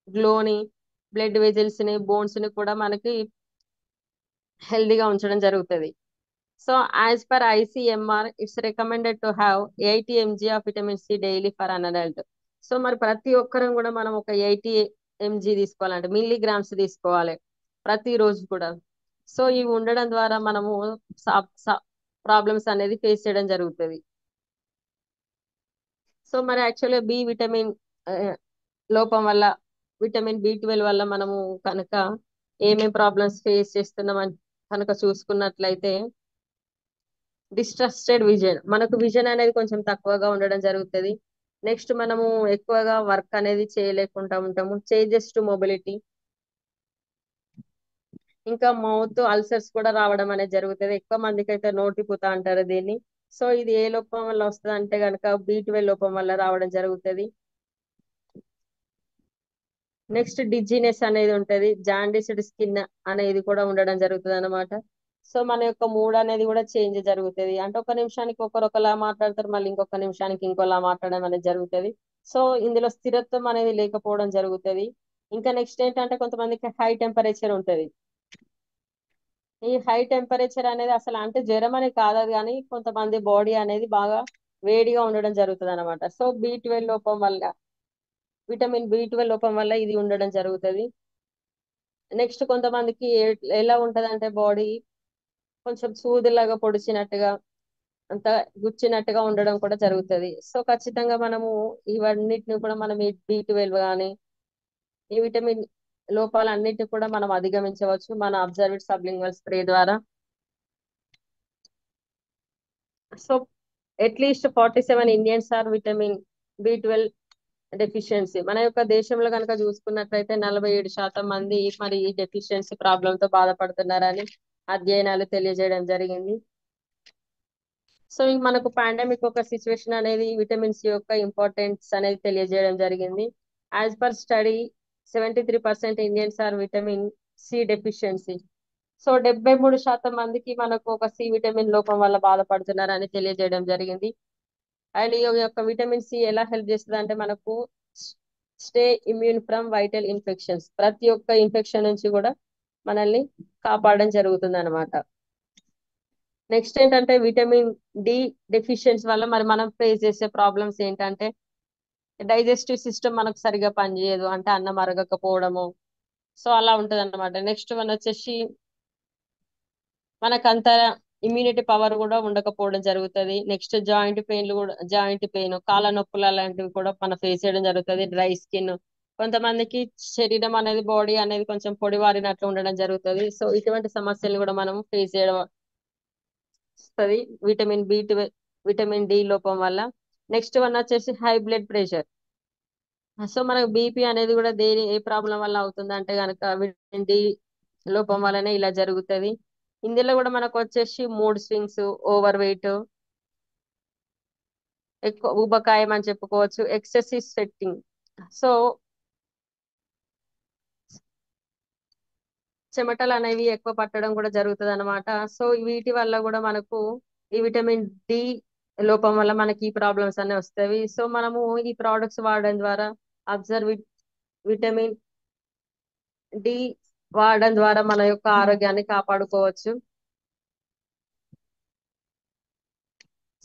గ్లోని, బ్లడ్ వెజల్స్ ని, బోన్స్ ని కూడా మనకి హెల్దీగా ఉంచడం జరుగుతుంది. So as per ICMR it's recommended to have 80 mg of vitamin C daily for an adult. So మరి ప్రతి ఒక్కరం కూడా మనం ఒక 80 mg తీసుకోవాలంటే మిల్లీగ్రామ్స్ తీసుకోవాలి ప్రతి రోజు కూడా. సో ఇవి ఉండడం ద్వారా మనము ప్రాబ్లమ్స్ అనేది ఫేస్ చేయడం జరుగుతుంది. సో మరి యాక్చువల్గా బి విటమిన్ లోపం వల్ల, విటమిన్ B12 వల్ల మనము కనుక ఏమేం ప్రాబ్లమ్స్ ఫేస్ చేస్తున్నాం కనుక చూసుకున్నట్లయితే డిస్ట్రస్టెడ్ విజన్, మనకు విజన్ అనేది కొంచెం తక్కువగా ఉండడం జరుగుతుంది. నెక్స్ట్ మనము ఎక్కువగా వర్క్ అనేది చేయలేకుండా ఉంటాము. చేంజెస్ టు మొబిలిటీ, ఇంకా మౌత్ అల్సర్స్ కూడా రావడం అనేది జరుగుతుంది. ఎక్కువ మందికి అయితే నోటిపూత అంటారు దీన్ని. సో ఇది ఏ లోపం వల్ల వస్తుంది అంటే కనుక B12 లోపం వల్ల రావడం జరుగుతుంది. నెక్స్ట్ డిజీనెస్ అనేది ఉంటది, జాండిస్డ్ స్కిన్ అనేది కూడా ఉండడం జరుగుతుంది అనమాట. సో మన యొక్క మూడ్ అనేది కూడా చేంజ్ జరుగుతుంది. అంటే ఒక నిమిషానికి ఒకలా మాట్లాడతారు, మళ్ళీ ఇంకొక నిమిషానికి ఇంకోలా మాట్లాడడం అనేది జరుగుతుంది. సో ఇందులో స్థిరత్వం అనేది లేకపోవడం జరుగుతుంది. ఇంకా నెక్స్ట్ ఏంటంటే కొంతమందికి హై టెంపరేచర్ ఉంటది. ఈ హై టెంపరేచర్ అనేది అసలు అంటే జ్వరం అని కాదు అది, కానీ కొంతమంది బాడీ అనేది బాగా వేడిగా ఉండడం జరుగుతుంది అనమాట. సో B12 లోపం వల్ల, విటమిన్ B12 లోపం వల్ల ఇది ఉండడం జరుగుతుంది. నెక్స్ట్ కొంతమందికి ఎలా ఉంటది అంటే బాడీ కొంచెం సూదిలాగా పొడిచినట్టుగా, అంత గుచ్చినట్టుగా ఉండడం కూడా జరుగుతుంది. సో ఖచ్చితంగా మనము ఇవన్నిటిని కూడా మనం ఈ B12 కానీ ఈ విటమిన్ లోపాలన్నిటిని కూడా మనం అధిగమించవచ్చు మన అబ్జర్వ్డ్ సబ్లింగ్వల్ స్ప్రే ద్వారా. So at least 47 Indians are vitamin B12 deficiency. మన యొక్క దేశంలో కనుక చూసుకున్నట్లయితే 47% మంది మరి ఈ డెఫిషియన్సీ ప్రాబ్లమ్ తో బాధపడుతున్నారని అధ్యయనాలు తెలియజేయడం జరిగింది. సో మనకు పాండమిక్ ఒక సిచ్యువేషన్ అనేది విటమిన్ సి యొక్క ఇంపార్టెన్స్ అనేది తెలియజేయడం జరిగింది. As per study 73% Indians are vitamin C deficiency. So 73% మందికి మనకు ఒక సి విటమిన్ లోపం వల్ల బాధపడుతున్నారని తెలియజేయడం జరిగింది. అండ్ ఈ యొక్క విటమిన్ సి ఎలా హెల్ప్ చేస్తుంది అంటే మనకు stay immune from vital infections, ప్రతి ఒక్క ఇన్ఫెక్షన్ నుంచి కూడా మనల్ని కాపాడడం జరుగుతుంది అనమాట. నెక్స్ట్ ఏంటంటే విటమిన్ డి డెఫిషియన్సీ వల్ల మరి మనం ఫేస్ చేసే ప్రాబ్లమ్స్ ఏంటంటే డైజెస్టివ్ సిస్టమ్ మనకు సరిగా పనిచేయదు, అంటే అన్నం అరగకపోవడము. సో అలా ఉంటది అనమాట. నెక్స్ట్ వన్ వచ్చేసి మనకంత ఇమ్యూనిటీ పవర్ కూడా ఉండకపోవడం జరుగుతుంది. నెక్స్ట్ జాయింట్ పెయిన్లు కూడా, జాయింట్ పెయిన్, కాళ్ళ నొప్పులు అలాంటివి కూడా మనం ఫేస్ చేయడం జరుగుతుంది. డ్రై స్కిన్, కొంతమందికి శరీరం అనేది, బాడీ అనేది కొంచెం పొడివారినట్లు ఉండడం జరుగుతుంది. సో ఇటువంటి సమస్యలు కూడా మనం ఫేస్ చేయడం వస్తుంది విటమిన్ డి లోపం వల్ల. నెక్స్ట్ వన్ వచ్చేసి హై బ్లడ్ ప్రెషర్. సో మనకు బీపీ అనేది కూడా ఏ ప్రాబ్లం వల్ల అవుతుంది అంటే కనుక విటమిన్ డి లోపం వల్లనే ఇలా జరుగుతుంది. ఇందులో కూడా మనకు వచ్చేసి మూడ్ స్వింగ్స్, ఓవర్ వెయిట్, ఎక్కువ ఊబకాయం అని చెప్పుకోవచ్చు, ఎక్సెసివ్ స్వెట్టింగ్. సో చెమటలు అనేవి ఎక్కువ పట్టడం కూడా జరుగుతుంది అనమాట. సో వీటి వల్ల కూడా మనకు ఈ విటమిన్ డి లోపం వల్ల మనకి ఈ ప్రాబ్లమ్స్ అన్ని వస్తాయి. సో మనము ఈ ప్రోడక్ట్స్ వాడడం ద్వారా, అబ్జర్వ్ విటమిన్ డి వాడడం ద్వారా మన యొక్క ఆరోగ్యాన్ని కాపాడుకోవచ్చు.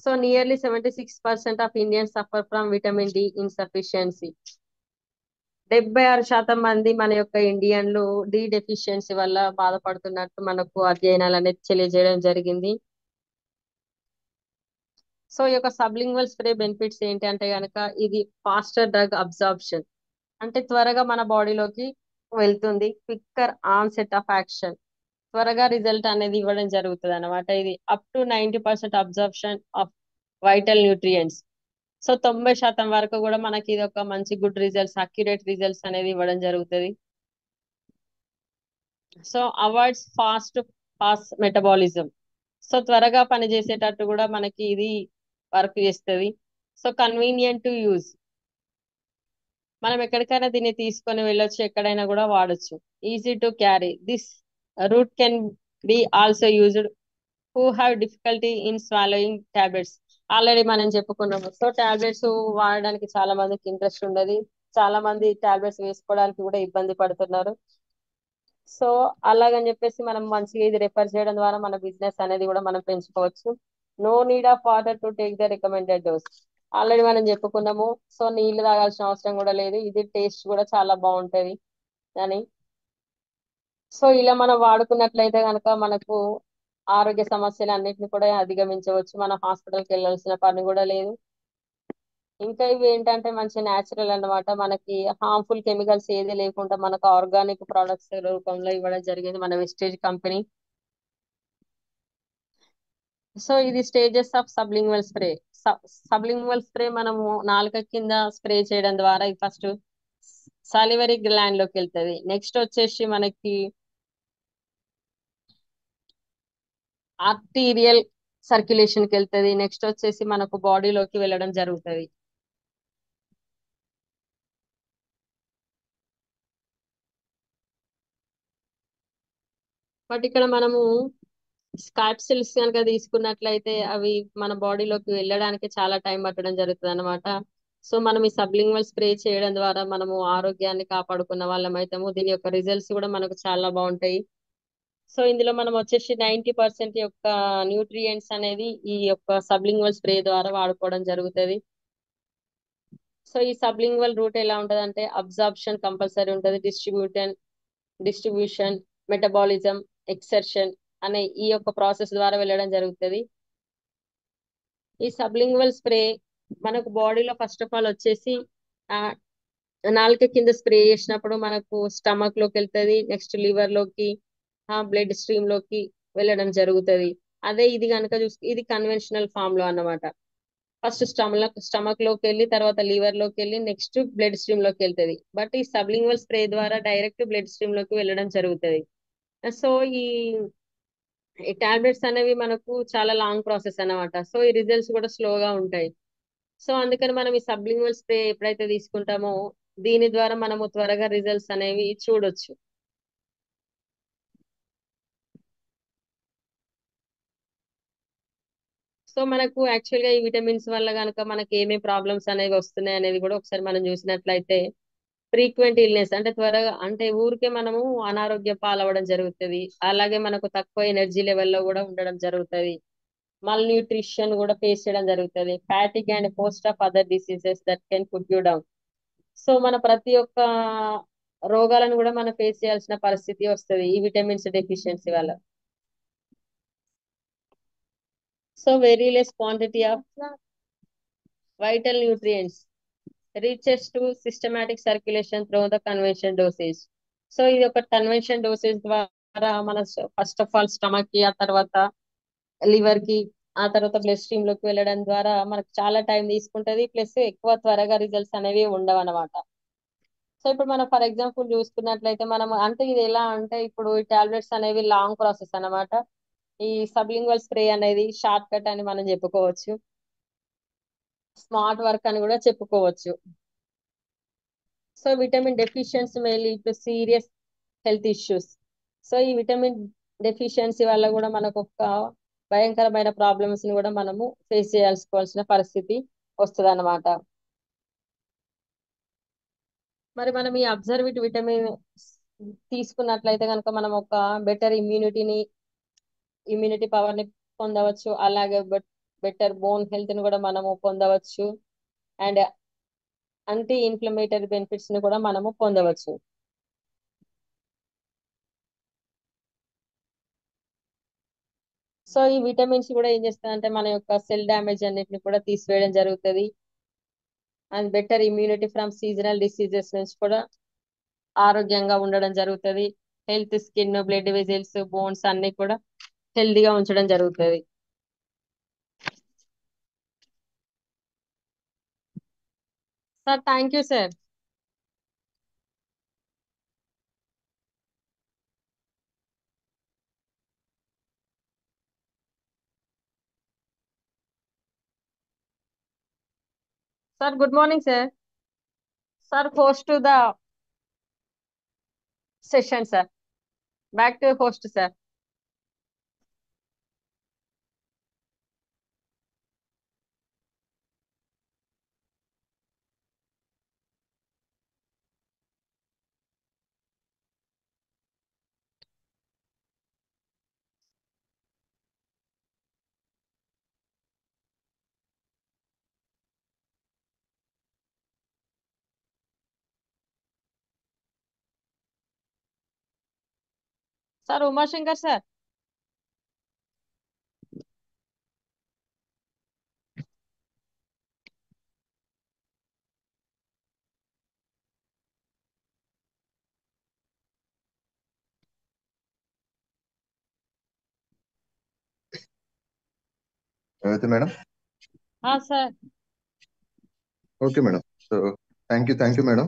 So nearly 76% of Indians suffer from vitamin D insufficiency. 76% మంది మన యొక్క ఇండియన్లు డి డెఫిషియన్సీ వల్ల బాధపడుతున్నట్టు మనకు అధ్యయనాలు అనేది తెలియజేయడం జరిగింది. సో ఈ యొక్క సబ్లింగ్వల్ స్ప్రే బెనిఫిట్స్ ఏంటి అంటే కనుక ఇది ఫాస్టర్ డ్రగ్ అబ్జార్ప్షన్, అంటే త్వరగా మన బాడీలోకి వెళ్తుంది. క్విక్కర్ ఆన్సెట్ ఆఫ్ యాక్షన్, త్వరగా రిజల్ట్ అనేది ఇవ్వడం జరుగుతుంది అనమాట. ఇది up to 90% absorption of vital nutrients. So 90% వరకు కూడా మనకి ఇది ఒక మంచి గుడ్ రిజల్ట్స్, అక్యురేట్ రిజల్ట్స్ అనేది ఇవ్వడం జరుగుతుంది. So avoids fast metabolism, so త్వరగా పనిచేసేటట్టు కూడా మనకి ఇది వర్క్ చేస్తుంది. సో కన్వీనియంట్ టు యూజ్, మనం ఎక్కడికైనా దీన్ని తీసుకొని వెళ్ళొచ్చు, ఎక్కడైనా కూడా వాడచ్చు. Easy to carry, this route can be also used who have difficulty in swallowing tablets. Already మనం చెప్పుకున్నాము. సో టాబ్లెట్స్ వాడడానికి చాలా మందికి ఇంట్రెస్ట్ ఉండదు, చాలా మంది టాబ్లెట్స్ వేసుకోవడానికి కూడా ఇబ్బంది పడుతున్నారు. సో అలాగని చెప్పేసి మనం మంచిగా ఇది రెఫర్ చేయడం ద్వారా మన బిజినెస్ అనేది కూడా మనం పెంచుకోవచ్చు. No need of water to take the recommended dose, already మనం చెప్పుకున్నాము. సో నీళ్లు తాగాల్సిన అవసరం కూడా లేదు, ఇది టేస్ట్ కూడా చాలా బాగుంటది అని. సో ఇలా మనం వాడుకున్నట్లయితే కనుక మనకు ఆరోగ్య సమస్యలు అన్నిటిని కూడా అధిగమించవచ్చు, మన హాస్పిటల్కి వెళ్ళాల్సిన పని కూడా లేదు. ఇంకా ఇవి ఏంటంటే మంచి న్యాచురల్ అన్నమాట, మనకి హార్మ్ఫుల్ కెమికల్స్ ఏది లేకుండా మనకు ఆర్గానిక్ ప్రొడక్ట్స్ రూపంలో ఇవ్వడం జరిగింది మన వెస్టేజ్ కంపెనీ. సో ఇది stages of sublingual spray. Sublingual spray మనము నాలుక కింద స్ప్రే చేయడం ద్వారా ఇది ఫస్ట్ సాలివరీ గ్లాండ్ లోకి వెళ్తుంది. నెక్స్ట్ వచ్చేసి మనకి ఆర్టీరియల్ సర్క్యులేషన్ కి వెళ్తుంది. నెక్స్ట్ వచ్చేసి మనకు బాడీలోకి వెళ్ళడం జరుగుతుంది. బట్ ఇక్కడ మనము క్యాప్సిల్స్ కనుక తీసుకున్నట్లయితే అవి మన బాడీలోకి వెళ్ళడానికి చాలా టైం పట్టడం జరుగుతుంది అనమాట. సో మనం ఈ సబ్లింగ్వల్ స్ప్రే చేయడం ద్వారా మనము ఆరోగ్యాన్ని కాపాడుకున్న వాళ్ళం అవుతాము. దీని యొక్క రిజల్ట్స్ కూడా మనకు చాలా బాగుంటాయి. సో ఇందులో మనం వచ్చేసి 90% యొక్క న్యూట్రియంట్స్ అనేది ఈ యొక్క సబ్లింగ్వల్ స్ప్రే ద్వారా వాడుకోవడం జరుగుతుంది. సో ఈ సబ్లింగ్వల్ రూట్ ఎలా ఉంటది అంటే అబ్జార్ప్షన్ కంపల్సరీ ఉంటది, డిస్ట్రిబ్యూషన్, మెటబాలిజం, ఎక్సర్షన్ అనే ఈ యొక్క ప్రాసెస్ ద్వారా వెళ్ళడం జరుగుతుంది. ఈ సబ్లింగ్వల్ స్ప్రే మనకు బాడీలో ఫస్ట్ ఆఫ్ ఆల్ వచ్చేసి ఆ నాలుక కింద స్ప్రే చేసినప్పుడు మనకు స్టమక్ లోకి వెళ్తుంది, నెక్స్ట్ లివర్ లోకి, బ్లడ్ స్ట్రీమ్ లోకి వెళ్ళడం జరుగుతుంది. అదే ఇది కనుక చూస్తే ఇది కన్వెన్షనల్ ఫామ్ లో అన్నమాట. ఫస్ట్ స్టమక్ లోకి వెళ్ళి, తర్వాత లివర్ లోకి వెళ్ళి, నెక్స్ట్ బ్లడ్ స్ట్రీమ్ లోకి వెళ్తుంది. బట్ ఈ సబ్లింగ్వల్ స్ప్రే ద్వారా డైరెక్ట్ బ్లడ్ స్ట్రీమ్ లోకి వెళ్ళడం జరుగుతుంది. సో ఈ ఈ టాబ్లెట్స్ అనేవి మనకు చాలా లాంగ్ ప్రాసెస్ అన్నమాట. సో ఈ రిజల్ట్స్ కూడా స్లోగా ఉంటాయి. సో అందుకని మనం ఈ సబ్లింగ్వల్ స్ప్రే ఎప్పుడైతే తీసుకుంటామో దీని ద్వారా మనము త్వరగా రిజల్ట్స్ అనేవి చూడొచ్చు. సో మనకు యాక్చువల్ గా ఈ విటమిన్స్ వల్ల కనుక మనకి ఏమేమి ప్రాబ్లమ్స్ అనేవి వస్తున్నాయి అనేది కూడా ఒకసారి మనం చూసినట్లయితే ఫ్రీక్వెంట్ ఇల్నెస్ అంటే త్వరగా అంటే ఊరికే మనము అనారోగ్య పాలవడం జరుగుతుంది. అలాగే మనకు తక్కువ ఎనర్జీ లెవెల్లో కూడా ఉండడం జరుగుతుంది. మల్ న్యూట్రిషన్ కూడా ఫేస్ చేయడం జరుగుతుంది. Fatigue and post of other diseases that can put you down. So మన ప్రతి ఒక్క రోగాలను కూడా మనం ఫేస్ చేయాల్సిన పరిస్థితి వస్తుంది ఈ విటమిన్స్ డెఫిషియన్సీ వల్ల. So very less quantity of vital nutrients reaches to systematic circulation through the convention dosage. So ఇది ఒక కన్వెన్షన్ డోసేజ్ ద్వారా మన ఫస్ట్ ఆఫ్ ఆల్ స్టమక్ కి, ఆ తర్వాత లివర్ కి, ఆ తర్వాత బ్లడ్ స్ట్రీమ్ లోకి వెళ్ళడం ద్వారా మనకు చాలా టైం తీసుకుంటది. ప్లస్ ఎక్కువ త్వరగా రిజల్ట్స్ అనేవి ఉండవు అనమాట. సో ఇప్పుడు మనం ఫర్ ఎగ్జాంపుల్ చూసుకున్నట్లయితే మనం అంటే ఇది ఎలా అంటే ఇప్పుడు ఈ టాబ్లెట్స్ అనేవి లాంగ్ ప్రాసెస్ అన్నమాట. ఈ సబ్లింగ్వల్ స్ప్రే అనేది షార్ట్ కట్ అని మనం చెప్పుకోవచ్చు. స్మార్ట్ వర్క్ అని కూడా చెప్పుకోవచ్చు. So vitamin deficiency may lead to serious health issues. So ఈ విటమిన్ డెఫిషియన్సీ వల్ల కూడా మనకు ఒక భయంకరమైన ప్రాబ్లమ్స్ ని కూడా మనము ఫేస్ చేయాల్సుకోవాల్సిన పరిస్థితి వస్తుంది అన్నమాట. మరి మనం ఈ అబ్జర్వ్డ్ విటమిన్ తీసుకున్నట్లయితే కనుక మనం ఒక బెటర్ ఇమ్యూనిటీ పవర్ ని పొందవచ్చు. అలాగే బెటర్ బోన్ హెల్త్ ని కూడా మనము పొందవచ్చు. అండ్ యాంటీ ఇన్ఫ్లమేటరీ బెనిఫిట్స్ ని కూడా మనము పొందవచ్చు. సో ఈ విటమిన్స్ కూడా ఏం చేస్తాయంటే మన యొక్క సెల్ డ్యామేజ్ అన్నిటిని కూడా తీసివేయడం జరుగుతుంది. And better immunity from seasonal diseases నుంచి కూడా ఆరోగ్యంగా ఉండడం జరుగుతుంది. Health skin, blood vessels, bones అన్ని కూడా హెల్తీగా ఉంచడం జరుగుతుంది. Sir thank you sir. Sir good morning sir. Sir host to the session sir. Back to host sir. Sir Umashankar sir. అయితే madam. Sir. Okay madam. So thank you madam.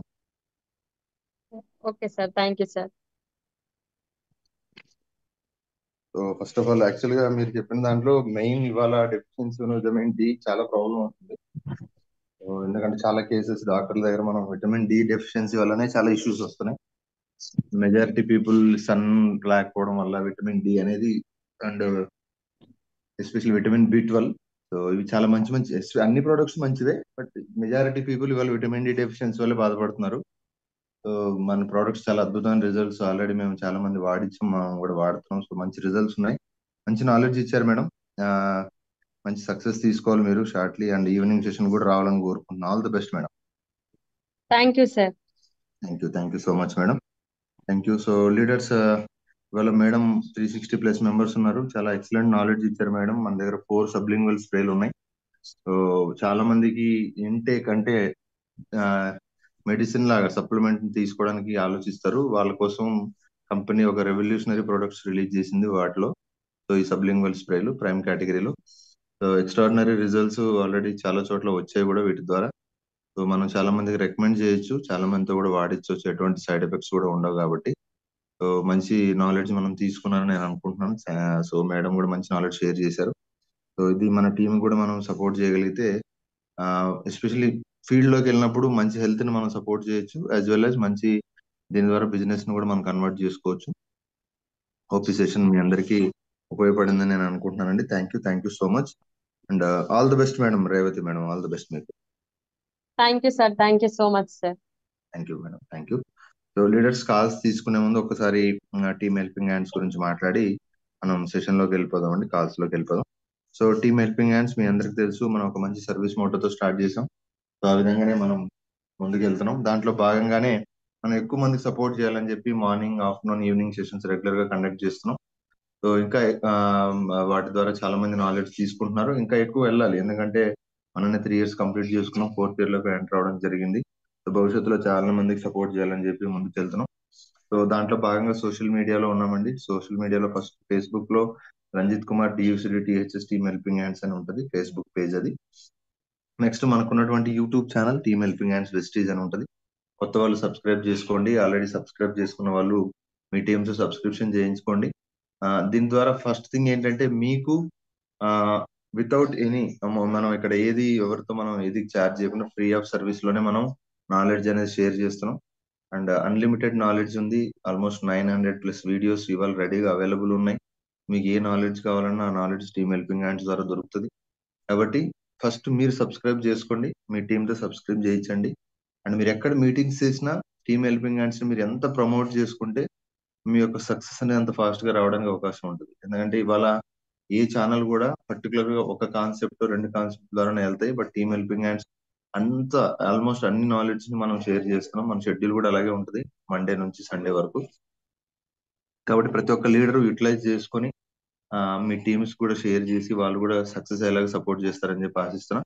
Okay sir, thank you sir. So first of all actual గా మీరు చెప్పిన దాంట్లో మెయిన్ ఇవాళ డెఫిషియన్సీ విటమిన్ డి చాలా ప్రాబ్లం అవుతుంది. సో ఎందుకంటే చాలా కేసెస్ డాక్టర్ల దగ్గర మనం విటమిన్ డి డెఫిషియన్సీ వల్లనే చాలా ఇష్యూస్ వస్తున్నాయి. మెజారిటీ పీపుల్ సన్ లేకపోవడం వల్ల విటమిన్ డి అనేది, and especially vitamin B 12. So ఇవి చాలా మంచి మంచి అన్ని ప్రొడక్ట్స్ మంచిదే, బట్ మెజారిటీ పీపుల్ ఇవాళ విటమిన్ డి డెఫిషియన్సీ వల్ల బాధపడుతున్నారు. సో మన ప్రోడక్ట్స్ చాలా అద్భుతమైన రిజల్ట్స్ ఆల్రెడీ మేము చాలా మంది వాడించాం, మనం కూడా వాడుతున్నాం. సో మంచి రిజల్ట్స్ ఉన్నాయి. మంచి నాలెడ్జ్ ఇచ్చారు మేడం. మంచి సక్సెస్ తీసుకోవాలి మీరు షార్ట్లీ, అండ్ ఈవినింగ్ సెషన్ కూడా రావాలని కోరుకుంటున్నాను. All the best madam. Thank you sir. Thank you so much madam. Thank you. So leaders, ఇవాళ మేడం 360+ మెంబర్స్ ఉన్నారు. చాలా ఎక్సలెంట్ నాలెడ్జ్ ఇచ్చారు మేడం. మన దగ్గర 4 సబ్లింగ్వల్ స్ప్రేలు ఉన్నాయి. సో చాలా మందికి ఇంటేక్ అంటే మెడిసిన్ లాగా సప్లిమెంట్ తీసుకోవడానికి ఆలోచిస్తారు. వాళ్ళ కోసం కంపెనీ ఒక రెవల్యూషనరీ ప్రొడక్ట్స్ రిలీజ్ చేసింది వాటిలో. సో ఈ సబ్లింగ్వల్ స్ప్రేలు ప్రైమ్ కేటగిరీలో. సో ఎక్స్ట్రాడినరీ రిజల్ట్స్ ఆల్రెడీ చాలా చోట్ల వచ్చాయి కూడా వీటి ద్వారా. సో మనం చాలా మందికి రికమెండ్ చేయొచ్చు, చాలా మందితో కూడా వాడించవచ్చు, ఎటువంటి సైడ్ ఎఫెక్ట్స్ కూడా ఉండవు కాబట్టి. సో మంచి నాలెడ్జ్ మనం తీసుకున్నారని నేను అనుకుంటున్నాను. సో మేడం కూడా మంచి నాలెడ్జ్ షేర్ చేశారు. సో ఇది మన టీం కూడా మనం సపోర్ట్ చేయగలిగితే, ఎస్పెషల్లీ ఫీల్డ్ లోకి వెళ్ళినప్పుడు మంచి హెల్త్ ని మనం సపోర్ట్ చేయొచ్చు, యాజ్ వెల్ యాజ్ మంచి దీని ద్వారా బిజినెస్ ని కూడా మనం కన్వర్ట్ చేసుకోవచ్చు. హోప్ ఈ సెషన్ మీ అందరికీ ఉపయోగపడిందని నేను అనుకుంటున్నానండి. Thank you so much. And all the best madam, Revathi madam, all the best మీకు. Thank you sir, thank you so much sir. Thank you madam, thank you. So leaders calls తీసుకునే ముందు ఒకసారి టీమ్ హెల్పింగ్ హ్యాండ్స్ గురించి మాట్లాడి మనం సెషన్ లోకి వెళ్ళిపోదాం అండి, కాల్స్ లోకి వెళ్ళిపోదాం. సో టీమ్ హెల్పింగ్ హ్యాండ్స్ మీ అందరికి తెలుసు, మనం ఒక మంచి సర్వీస్ మోటోతో స్టార్ట్ చేసాం. సో ఆ విధంగానే మనం ముందుకు వెళ్తున్నాం. దాంట్లో భాగంగానే మనం ఎక్కువ మందికి సపోర్ట్ చేయాలని చెప్పి morning, afternoon, evening sessions regular గా కండక్ట్ చేస్తున్నాం. సో ఇంకా వాటి ద్వారా చాలా మంది నాలెడ్జ్ తీసుకుంటున్నారు. ఇంకా ఎక్కువ వెళ్ళాలి, ఎందుకంటే మననే 3 years కంప్లీట్ చేసుకున్నాం, 4th year లోకి ఎంటర్ అవడం జరిగింది. సో భవిష్యత్తులో చాలా మందికి సపోర్ట్ చేయాలని చెప్పి ముందుకు వెళ్తున్నాం. సో దాంట్లో భాగంగా సోషల్ మీడియాలో ఉన్నామండి. సోషల్ మీడియాలో ఫస్ట్ ఫేస్బుక్ లో రంజిత్ కుమార్ డియూసిడి టిహెచ్ఎస్ టీమ్ హెల్పింగ్ హ్యాండ్స్ అని ఉంటుంది ఫేస్బుక్ పేజ్ అది. నెక్స్ట్ మనకున్నటువంటి YouTube channel team helping hands Vestige అని ఉంటుంది. కొత్త వాళ్ళు సబ్స్క్రైబ్ చేసుకోండి, ఆల్రెడీ సబ్స్క్రైబ్ చేసుకున్న వాళ్ళు మీ టీమ్స్ సబ్స్క్రిప్షన్ చేయించుకోండి. దీని ద్వారా ఫస్ట్ థింగ్ ఏంటంటే మీకు వితౌట్ ఎనీ, మనం ఇక్కడ ఏది ఎవరితో మనం ఏది ఛార్జ్ చేయకుండా ఫ్రీ ఆఫ్ సర్వీస్ లోనే మనం నాలెడ్జ్ అనేది షేర్ చేస్తున్నాం. అండ్ అన్లిమిటెడ్ నాలెడ్జ్ ఉంది. ఆల్మోస్ట్ 900+ వీడియోస్ ఇవాళ రెడీగా అవైలబుల్ ఉన్నాయి. మీకు ఏ నాలెడ్జ్ కావాలన్నా ఆ నాలెడ్జ్ టీమ్ హెల్పింగ్ హ్యాండ్స్ ద్వారా దొరుకుతుంది. కాబట్టి ఫస్ట్ మీరు సబ్స్క్రైబ్ చేసుకోండి, మీ టీంతో సబ్స్క్రైబ్ చేయించండి. అండ్ మీరు ఎక్కడ మీటింగ్స్ చేసినా టీమ్ హెల్పింగ్ హ్యాండ్స్ మీరు ఎంత ప్రమోట్ చేసుకుంటే మీ యొక్క సక్సెస్ అనేది అంత ఫాస్ట్ గా రావడానికి అవకాశం ఉంటుంది. ఎందుకంటే ఇవాళ ఏ ఛానల్ కూడా పర్టికులర్ గా ఒక కాన్సెప్ట్, 2 కాన్సెప్ట్ ద్వారానే వెళ్తాయి. బట్ టీమ్ హెల్పింగ్ హ్యాండ్స్ అంత ఆల్మోస్ట్ అన్ని నాలెడ్జ్ ని మనం షేర్ చేస్తున్నాం. మన షెడ్యూల్ కూడా అలాగే ఉంటుంది, మండే నుంచి సండే వరకు. కాబట్టి ప్రతి ఒక్క లీడర్ యూటిలైజ్ చేసుకొని మీ టీమ్స్ కూడా షేర్ చేసి వాళ్ళు కూడా సక్సెస్ అయ్యేలాగా సపోర్ట్ చేస్తారని చెప్పి ఆశిస్తున్నాం.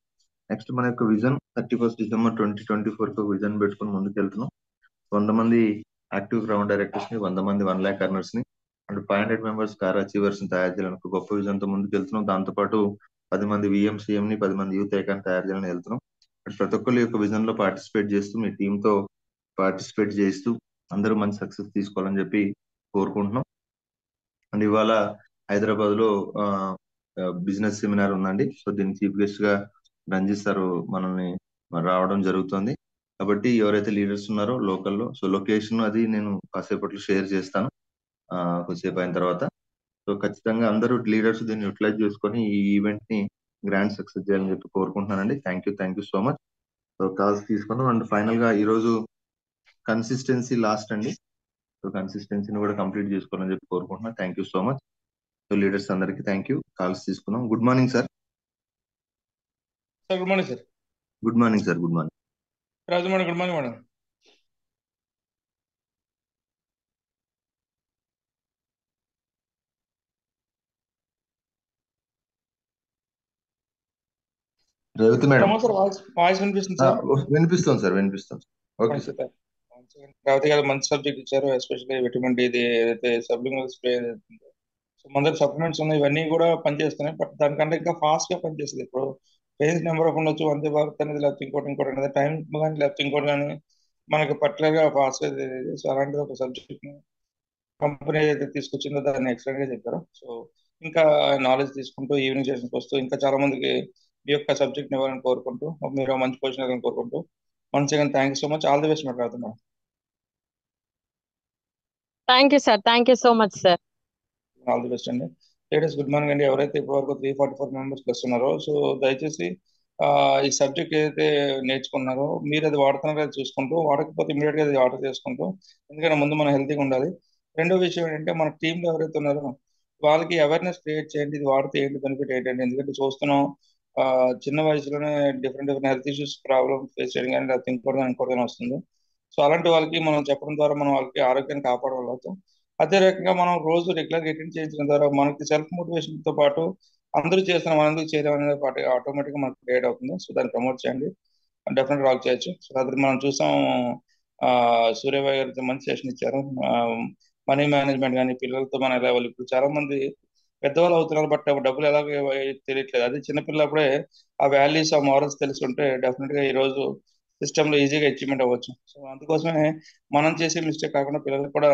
నెక్స్ట్ మన యొక్క విజన్ 31st December 2024 విజన్ పెట్టుకుని ముందుకు వెళ్తున్నాం. 100 మంది యాక్టివ్ గ్రౌండ్ డైరెక్టర్స్ ని, 100 మంది 1 lakh earners ని, అండ్ 500 members కార్ అచీవర్స్ ని తయారు చేయాలని ఒక గొప్ప విజన్ తో ముందుకు వెళ్తున్నాం. దాంతో పాటు 10 మంది విఎంసీఎం ని, 10 మంది యూత్ ఐకాన్ తయారు చేయాలని వెళ్తున్నాం. ప్రతి ఒక్కరు యొక్క విజన్ లో పార్టిసిపేట్ చేస్తూ, మీ టీమ్ తో పార్టిసిపేట్ చేస్తూ అందరూ మంచి సక్సెస్ తీసుకోవాలని చెప్పి కోరుకుంటున్నాం. అండ్ ఇవాళ హైదరాబాద్ లో బిజినెస్ సెమినార్ ఉందండి. సో దీనికి చీఫ్ గెస్ట్ గా రంజిత్ సార్ మనల్ని రావడం జరుగుతుంది. కాబట్టి ఎవరైతే లీడర్స్ ఉన్నారో లోకల్లో, సో లొకేషన్ అది నేను కాసేపట్లో షేర్ చేస్తాను కొద్దిసేపు అయిన తర్వాత. సో ఖచ్చితంగా అందరూ లీడర్స్ దీన్ని యూటిలైజ్ చేసుకొని ఈ ఈవెంట్ ని గ్రాండ్ సక్సెస్ చేయాలని చెప్పి కోరుకుంటున్నానండి. Thank you so much. So calls తీసుకున్నాం. అండ్ ఫైనల్ గా ఈ రోజు కన్సిస్టెన్సీ లాస్ట్ అండి. సో కన్సిస్టెన్సీని కూడా కంప్లీట్ చేసుకోవాలని చెప్పి కోరుకుంటున్నాను. Thank you so much. So leaders అందరికి థ్యాంక్ యూ. కాల్స్ తీసుకున్నాం. Good morning sir. Sir good morning sir. Good morning sir. Good morning Raju madam. Good morning madam. Revathi madam. Sir voice వినిపిస్తుంది సార్? వినిపిస్తుంది సార్, వినిపిస్తుంది. Okay sir. రేవతి గారు మంచి సబ్జెక్ట్ ఇచ్చారు, ఎస్పెషల్లీ విటమిన్ డి ఏదైతే సబ్లిమినల్ స్ప్రే ఏదైతే. సో మన దగ్గర సప్లిమెంట్స్ ఉన్నాయి, ఇవన్నీ కూడా పనిచేస్తున్నాయి. బట్ దానికంటే ఇంకా ఫాస్ట్ గా పనిచేస్తుంది. ఇప్పుడు పేజ్ నెంబర్ ఆఫ్ ఉండొచ్చు, వందే భారత్ అనేది, లేకపోతే ఇంకోటి అనేది, టైం కానీ లేకపోతే ఇంకోటి కానీ మనకి పర్టికులర్ గా ఫాస్ట్ గా తెలియదు. సో అలాంటిది ఒక సబ్జెక్ట్ కంపెనీ ఏదైతే తీసుకొచ్చిందో దాన్ని ఎక్సలెంట్ గా చెప్పారు. సో ఇంకా నాలెడ్జ్ తీసుకుంటూ ఈవినింగ్ సెషన్కి వస్తూ ఇంకా చాలా మందికి మీ యొక్క సబ్జెక్ట్ ఇవ్వాలని కోరుకుంటూ, మీరు మంచి పొజిషన్ ఇవ్వాలని కోరుకుంటూ, once again thank you so much. All the best మాట్లాడుతున్నాం. Thank you sir, thank you so much sir. All the best అండి. లేడీస్ గుడ్ మార్నింగ్ అండి. ఎవరైతే ఇప్పటివరకు 344 members ప్లస్ ఉన్నారో, సో దయచేసి ఈ సబ్జెక్ట్ ఏదైతే నేర్చుకున్నారో మీరు అది వాడుతున్నారో అది చూసుకుంటూ, వాడకపోతే ఇమీడియట్ గా అది ఆర్డర్ చేసుకుంటూ, ఎందుకంటే ముందు మనం హెల్తీగా ఉండాలి. రెండో విషయం ఏంటంటే మన టీంలో ఎవరైతే ఉన్నారో వాళ్ళకి అవేర్నెస్ క్రియేట్ చేయండి, ఇది వాడితే ఏంటి బెనిఫిట్ ఏంటంటే. ఎందుకంటే చూస్తున్నాం చిన్న వయసులోనే different health issues problem face చేయడం కానీ లేకపోతే ఇంకోటి వస్తుంది. సో అలాంటి వాళ్ళకి మనం చెప్పడం ద్వారా మనం వాళ్ళకి ఆరోగ్యాన్ని కాపాడగలుగుతాం. అదే రకంగా మనం రోజు రెగ్యులర్ అటెండ్ చేయించడం ద్వారా మనకి సెల్ఫ్ మోటివేషన్ తో పాటు అందరూ చేస్తున్న మనం ఎందుకు చేయడం అనేది పాటు ఆటోమేటిక్ గా మనకు క్రియేట్ అవుతుంది. సో దాన్ని ప్రమోట్ చేయండి, డెఫినెట్ రాక్ చేయొచ్చు. సో అది మనం చూసాం, సూర్యబాబు గారు మంచి సెషన్ ఇచ్చారు. మనీ మేనేజ్మెంట్ కానీ పిల్లలతో మన లెవెల్, ఇప్పుడు చాలా మంది పెద్దవాళ్ళు అవుతున్నారు బట్ డబ్బులు ఎలా తెలియట్లేదు. అదే చిన్నపిల్లప్పుడే ఆ వాల్యూస్, ఆ మారల్స్ తెలుసుంటే డెఫినెట్ గా ఈ రోజు సిస్టమ్ లో ఈజీగా అచీవ్మెంట్ అవ్వచ్చు. సో అందుకోసమే మనం చేసే మిస్టేక్ కాకుండా పిల్లలకు కూడా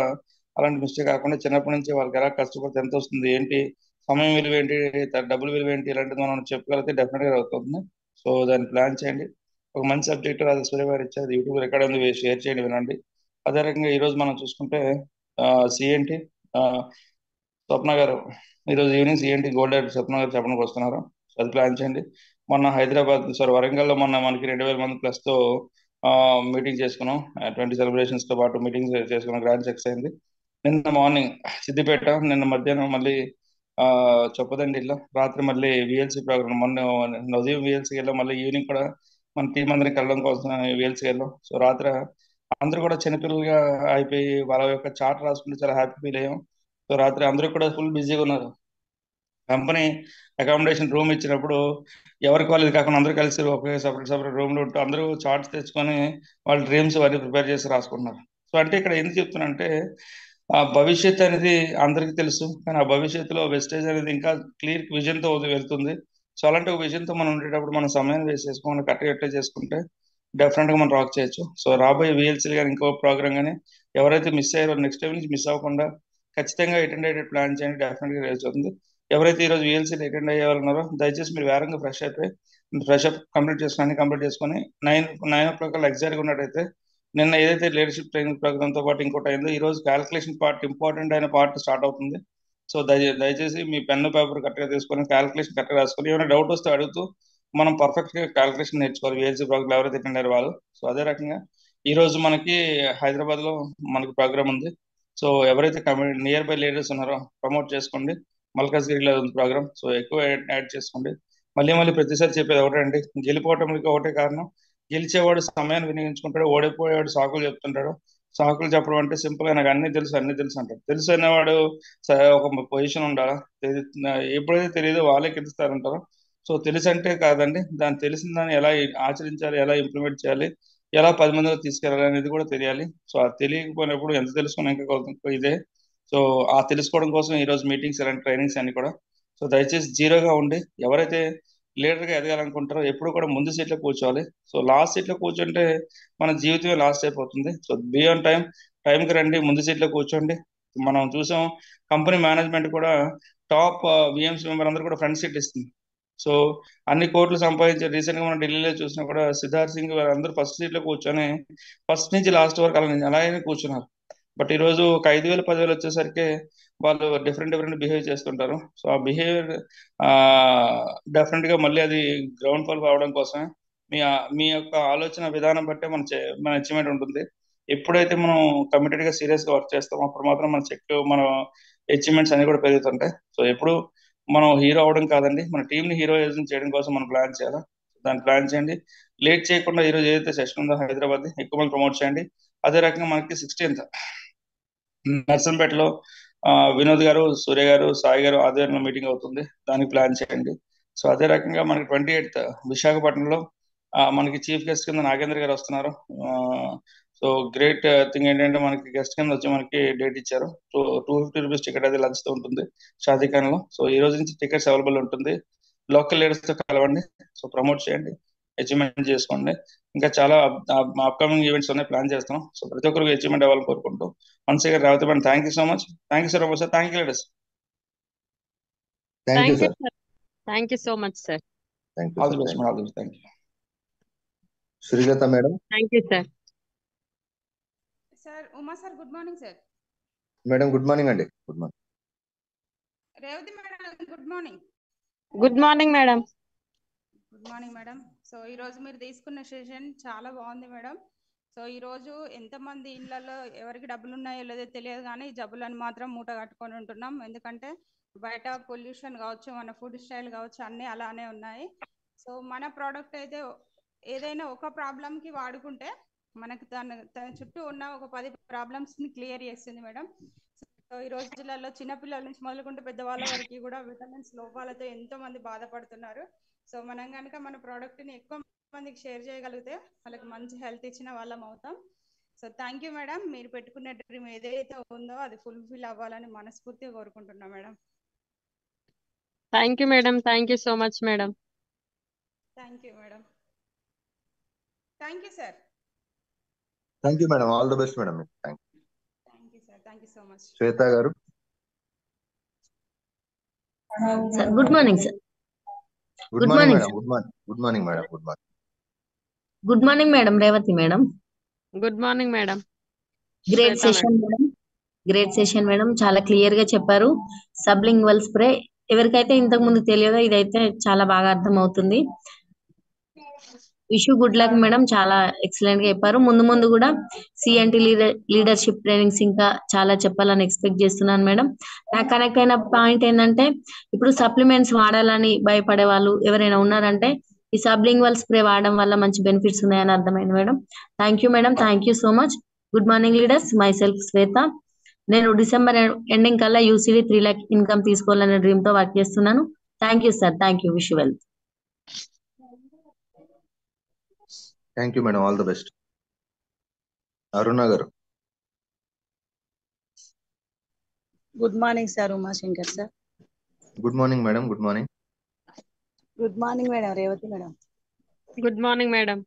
అలాంటి మిస్టేక్ కాకుండా చిన్నప్పటి నుంచి వాళ్ళకి ఎలా కష్టపడితే ఎంత వస్తుంది ఏంటి, సమయం విలువ ఏంటి, డబ్బులు విలువ ఏంటి, ఇలాంటిది మనం చెప్పగలిగితే డెఫినెట్గా అవుతుంది. సో దాన్ని ప్లాన్ చేయండి. ఒక మంచి సబ్జెక్ట్ అది సూర్య గారు ఇచ్చారు, యూట్యూబ్ రికార్డ్ ఉంది, షేర్ చేయండి, వినండి. అదే రకంగా ఈరోజు మనం చూసుకుంటే సిఎన్టీ స్వప్న గారు ఈరోజు ఈవినింగ్ సిఎన్టీ గోల్డ్ స్వప్న గారు చెప్పడానికి వస్తున్నారు. సో అది ప్లాన్ చేయండి. మొన్న హైదరాబాద్ వరంగల్లో మొన్న మనకి 2000 మంది ప్లస్తో మీటింగ్ చేసుకున్నాం. 20 సెలబ్రేషన్స్తో పాటు మీటింగ్ చేసుకున్నాం. గ్రాండ్ సక్సెస్ అయింది. నిన్న మార్నింగ్ సిద్దిపేట, నిన్న మధ్యాహ్నం మళ్ళీ చొప్పదండిలో, రాత్రి మళ్ళీ విఎల్సీ ప్రోగ్రామ్. మొన్న ఉదయం విఎల్సీకి వెళ్ళాం, మళ్ళీ ఈవినింగ్ కూడా మన టీం అందరికి వెళ్ళడం కోసం విఎల్సీకి వెళ్ళాం. సో రాత్రి అందరూ కూడా చిన్నపిల్లలుగా అయిపోయి వాళ్ళ యొక్క చార్ట్ రాసుకుంటే చాలా హ్యాపీ ఫీల్ అయ్యాం. సో రాత్రి అందరూ కూడా ఫుల్ బిజీగా ఉన్నారు. కంపెనీ అకామిడేషన్ రూమ్ ఇచ్చినప్పుడు ఎవరికి వాళ్ళు ఇది కాకుండా అందరూ కలిసి ఒకే సపరేట్ రూమ్లో ఉంటూ అందరూ చార్ట్స్ తెచ్చుకొని వాళ్ళ డ్రీమ్స్ అన్ని ప్రిపేర్ చేసి రాసుకుంటున్నారు. సో అంటే ఇక్కడ ఎందుకు చెప్తున్నానంటే, ఆ భవిష్యత్ అనేది అందరికీ తెలుసు, కానీ ఆ భవిష్యత్తులో వెస్టేజ్ అనేది ఇంకా క్లియర్ విజన్తో వెళ్తుంది. సో అలాంటి ఒక విజన్తో మనం ఉండేటప్పుడు మన సమయాన్ని వేస్ట్ చేసుకొని కట్టగట్టే చేసుకుంటే డెఫినెట్గా మనం రాక్ చేయొచ్చు. సో రాబోయే విఎల్సీలు కానీ ఇంకో ప్రోగ్రామ్ కానీ ఎవరైతే మిస్ అయ్యారో నెక్స్ట్ టైం నుంచి మిస్ అవ్వకుండా ఖచ్చితంగా అటెండ్ అయ్యే ప్లాన్ చేయండి, డెఫినెట్గా రీచ్ అవుతుంది. ఎవరైతే ఈరోజు విఎల్సీలు అటెండ్ అయ్యే వాళ్ళు ఉన్నారో దయచేసి మీరు వేరంగా ఫ్రెష్ అయిపోయి ఫ్రెష్ అప్ కంప్లీట్ చేసుకొని 9 o'clock ఎగ్జాక్ట్గా ఉన్నట్టయితే నిన్న ఏదైతే లీడర్షిప్ ట్రైనింగ్ ప్రోగ్రామ్తో పాటు ఇంకోటి అయిందో ఈ రోజు క్యాలిక్యులేషన్ పార్ట్, ఇంపార్టెంట్ అయిన పార్ట్ స్టార్ట్ అవుతుంది. సో దయచేసి మీ పెన్ను పేపర్ కరెక్ట్గా తీసుకొని క్యాలిక్యులేషన్ కరెక్ట్గా రాసుకొని ఏమైనా డౌట్ వస్తే అడుగుతూ మనం పర్ఫెక్ట్గా క్యాలిక్యులేషన్ నేర్చుకోవాలి విఎల్సీ ప్రోగ్రామ్ ఎవరైతే అటెండ్ అయ్యారు వాళ్ళు. సో అదే రకంగా ఈ రోజు మనకి హైదరాబాద్లో మనకి ప్రోగ్రామ్ ఉంది. సో ఎవరైతే నియర్ బై లీడర్స్ ఉన్నారో ప్రమోట్ చేసుకోండి. మల్కాజ్గిరిలో ఉంది ప్రోగ్రామ్. సో ఎక్కువ యాడ్ చేసుకోండి. మళ్ళీ ప్రతిసారి చెప్పేది ఒకటండి, గెలిపోవటంకి ఒకటే కారణం, గెలిచేవాడు సమయాన్ని వినియోగించుకుంటాడు, ఓడిపోయేవాడు సాకులు చెప్తుంటాడు. సాకులు చెప్పడం అంటే సింపుల్ గా నాకు అన్ని తెలుసు అంటాడు. తెలుసు అనేవాడు ఒక పొజిషన్ ఉండాలా, ఎప్పుడైతే తెలియదో వాళ్ళే గెలుస్తారంటారు. సో తెలుసు అంటే కాదండి, దాన్ని తెలిసిన దాన్ని ఎలా ఆచరించాలి, ఎలా ఇంప్లిమెంట్ చేయాలి, ఎలా 10 మందిలో తీసుకెళ్ళాలి అనేది కూడా తెలియాలి. సో అది తెలియకపోయినప్పుడు ఎంత తెలుసుకున్నా ఇంకా ఇదే. సో ఆ తెలుసుకోవడం కోసం ఈరోజు మీటింగ్స్ ఇలాంటి ట్రైనింగ్స్ అన్ని కూడా. సో దయచేసి జీరోగా ఉండి ఎవరైతే లీడర్గా ఎదగాలనుకుంటారో ఎప్పుడు కూడా ముందు సీట్లో కూర్చోవాలి. సో లాస్ట్ సీట్లో కూర్చుంటే మన జీవితమే లాస్ట్ అయిపోతుంది. సో బీ ఆన్ టైంకి రండి, ముందు సీట్లో కూర్చోండి. మనం చూసాం కంపెనీ మేనేజ్మెంట్ కూడా టాప్ విఎంసీ మెంబర్ అందరూ కూడా ఫ్రంట్ సీట్ ఇస్తుంది. సో అన్ని కోట్లు సంపాదించారు. రీసెంట్ గా మనం ఢిల్లీలో చూసినా కూడా సిద్ధార్థ్ సింగ్ అందరూ ఫస్ట్ సీట్ లో కూర్చొని ఫస్ట్ నుంచి లాస్ట్ వరకు అలాగే కూర్చున్నారు. బట్ ఈ రోజు ఒక 5,000 10,000 వచ్చేసరికి వాళ్ళు డిఫరెంట్ బిహేవ్ చేస్తుంటారు. సో ఆ బిహేవియర్ డెఫినెట్ గా మళ్ళీ అది గ్రౌండ్ ఫాల్ కావడం కోసమే. మీ యొక్క ఆలోచన విధానం బట్టే మన అచీవ్మెంట్ ఉంటుంది. ఎప్పుడైతే మనం కమిటెడ్ గా సీరియస్ గా వర్క్ చేస్తామో అప్పుడు మాత్రం మన అచీవ్మెంట్స్ అన్ని కూడా పెరుగుతుంటాయి. సో ఎప్పుడు మనం హీరో అవడం కాదండి, మన టీంని హీరోయిజం చేయడం కోసం మనం ప్లాన్ చేయాలి. దాన్ని ప్లాన్ చేయండి. లేట్ చేయకుండా ఈరోజు ఏదైతే సెషన్ ఉందో హైదరాబాద్ ఎక్కువ మంది ప్రమోట్ చేయండి. అదే రకంగా మనకి 16th నర్సంపేటలో వినోద్ గారు, సూర్య గారు, సాయి గారు ఆధ్వర్యంలో మీటింగ్ అవుతుంది. దానికి ప్లాన్ చేయండి. సో అదే రకంగా మనకి 28th విశాఖపట్నంలో మనకి చీఫ్ గెస్ట్ కింద నాగేంద్ర గారు వస్తున్నారు. సో గ్రేట్ థింగ్ ఏంటంటే మనకి గెస్ట్ కింద వచ్చి మనకి డేట్ ఇచ్చారు. సో 250 రూపీస్ టికెట్ అది లంచ్ తో ఉంటుంది షాదీఖాన్లో. సో ఈ రోజు నుంచి టికెట్స్ అవైలబుల్ ఉంటుంది. లోకల్ లీడర్స్ తో కలవండి. సో ప్రమోట్ చేయండి, అచీవ్మెంట్ చేసుకోండి. ఇంకా చాలా అప్కమింగ్ ఈవెంట్స్ ఉన్నాయి, ప్లాన్ చేస్తున్నాం. సో ప్రతి ఒక్కరికి అచీవ్మెంట్ అవ్వాలని కోరుకుంటూ once again Ravathi madam thank you so much. Thank you sir, sir thank you leaders. Thank you thank you sir. Sir. Thank you so much sir. Thank you all the sir. Best madam, all the best. Thank you. Srilatha madam. Thank you sir. Sir Uma sir, good morning sir. Madam good morning అండి. Good morning. Revathi madam good morning. Good morning madam. Good morning madam. So ఈరోజు మీరు తీసుకున్న సెషన్ చాలా బాగుంది మేడం. సో ఈరోజు ఎంతమంది ఇళ్లలో ఎవరికి డబ్బులు ఉన్నాయో లేదో తెలియదు, కానీ జబ్బులను మాత్రం మూట కట్టుకొని ఉంటున్నాం. ఎందుకంటే బయట పొల్యూషన్ కావచ్చు, మన ఫుడ్ స్టైల్ కావచ్చు, అన్నీ అలానే ఉన్నాయి. సో మన ప్రోడక్ట్ అయితే ఏదైనా ఒక ప్రాబ్లంకి వాడుకుంటే మనకు తన చుట్టూ ఉన్న ఒక 10 ప్రాబ్లమ్స్ని క్లియర్ చేస్తుంది మేడం. సో ఈ రోజులలో చిన్నపిల్లల నుంచి మొదలుకుంటే పెద్దవాళ్ళ వరకు కూడా విటమిన్స్ లోపాలతో ఎంతో మంది బాధపడుతున్నారు. సో మనం కనుక మన ప్రోడక్ట్ని ఎక్కువ మందికి షేర్ చేయగలిగితే వాళ్ళకి మంచి హెల్త్ ఇచ్చిన వాళ్ళం అవుతాం. So thank you madam. మీరు పెట్టుకున్న డ్రీమ్ ఏదైతే ఉందో అది ఫుల్ఫిల్ అవ్వాలని మనస్ఫూర్తిగా కోరుకుంటున్నాం madam. Thank you madam. Thank you so much madam. Thank you madam. Thank you sir. Thank you madam. All the best madam. Thank you. Thank you sir. Thank thank you so much. Swetha గారు. Sir good morning sir. Good morning madam. Good morning madam. Good morning madam Revathi madam. Good morning madam. Great session madam. Great session madam. చాలా క్లియర్ గా చెప్పారు. సబ్లింగ్వల్ స్ప్రే ఎవరికైతే ఇంతకు ముందు తెలియదో ఇదైతే చాలా బాగా అర్థం అవుతుంది. Wish you good luck madam. చాలా ఎక్సలెంట్ గా చెప్పారు. ముందు ముందు కూడా సిఎన్టీ లీడర్షిప్ ట్రైనింగ్స్ ఇంకా చాలా చెప్పాలని ఎక్స్పెక్ట్ చేస్తున్నాను మేడం. నాకు కనెక్ట్ అయిన పాయింట్ ఏంటంటే ఇప్పుడు సప్లిమెంట్స్ వాడాలని భయపడే వాళ్ళు ఎవరైనా ఉన్నారంటే ఈ సబ్లింగ్వల్ స్ప్రే వాడడం వల్ల మంచి బెనిఫిట్స్ ఉన్నాయని అర్థమైంది madam. Thank you madam. Thank you so much. Good morning leaders. Myself Swetha. నేను డిసెంబర్ ఎండింగ్ కల్లా యూసీడీ 3 lakh ఇన్కమ్ తీసుకోవాలనే డ్రీమ్ తో వర్క్ చేస్తున్నాను. Thank you sir. Thank you. Wish you well. Thank you madam. All the best. Aruna గారు. Good morning sir. Umashankar sir. Good morning madam. Good morning. Good morning madam Revathi madam. Good morning madam.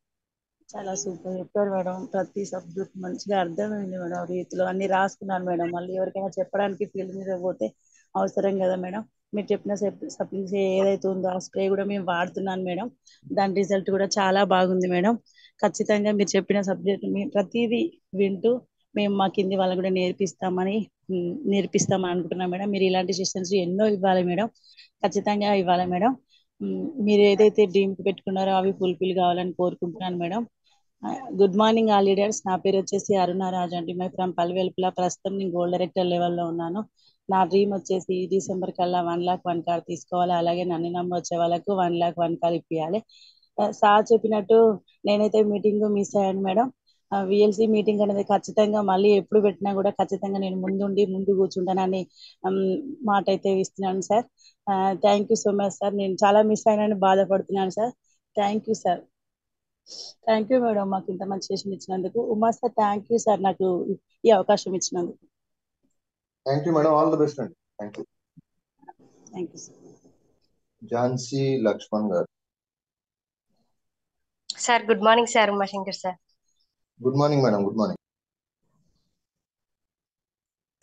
చాలా సూపర్ చెప్పారు మేడం. ప్రతి సబ్జెక్ట్ మంచిగా అర్థమైంది మేడం. రీతిలో అన్ని రాసుకున్నాను మేడం. మళ్ళీ ఎవరికైనా చెప్పడానికి ఫీల్డ్ మీద పోతే అవసరం కదా మేడం. మీరు చెప్పిన సప్లిమెంట్స్ ఏదైతే ఉందో ఆ స్ప్రే కూడా మేము వాడుతున్నాను మేడం. దాని రిజల్ట్ కూడా చాలా బాగుంది మేడం. ఖచ్చితంగా మీరు చెప్పిన సబ్జెక్ట్ మేము ప్రతిదీ వింటూ మేము మా కింది వాళ్ళని కూడా నేర్పిస్తామని అనుకుంటున్నాం మేడం. మీరు ఇలాంటి సెషన్స్ ఎన్నో ఇవ్వాలి మేడం. ఖచ్చితంగా ఇవ్వాలి మేడం. మీరు ఏదైతే డ్రీమ్ పెట్టుకున్నారో అవి ఫుల్ఫిల్ కావాలని కోరుకుంటున్నాను madam. Good morning all leaders. నా పేరు వచ్చేసి అరుణ రాజ్ అండి. My from Palvelpula. ప్రస్తుతం నేను గోల్డ్ డైరెక్టర్ లెవెల్లో ఉన్నాను. నా డ్రీమ్ వచ్చేసి ఈ డిసెంబర్ కల్లా 1 lakh 1 car తీసుకోవాలి. అలాగే నన్ను నమ్మి వచ్చే వాళ్ళకు 1 lakh 1 car ఇప్పించాలి. సార్ చెప్పినట్టు నేనైతే మీటింగ్ మిస్ అయ్యాను మేడం. విఎల్సి మీటింగ్ అనేది ఖచ్చితంగా మళ్ళీ ఎప్పుడు పెట్టినా కూడా ఖచ్చితంగా నేను ముందు కూర్చుంటానని మాట అయితే ఇస్తున్నాను sir. Thank you so much sir. నేను చాలా మిస్ అయినాను, బాధపడుతున్నాను sir. Thank you sir. Thank you madam మాకు ఇంత మంచి సెషన్ ఇచ్చినందుకు. Uma sir thank you sir నాకు ఈ అవకాశం ఇచ్చినందుకు. Thank you madam. All the best అండి. Thank you. Thank you sir. Jhansi Laxman గారు. Sir good morning sir. Umashankar sir. Good morning madam. Good morning.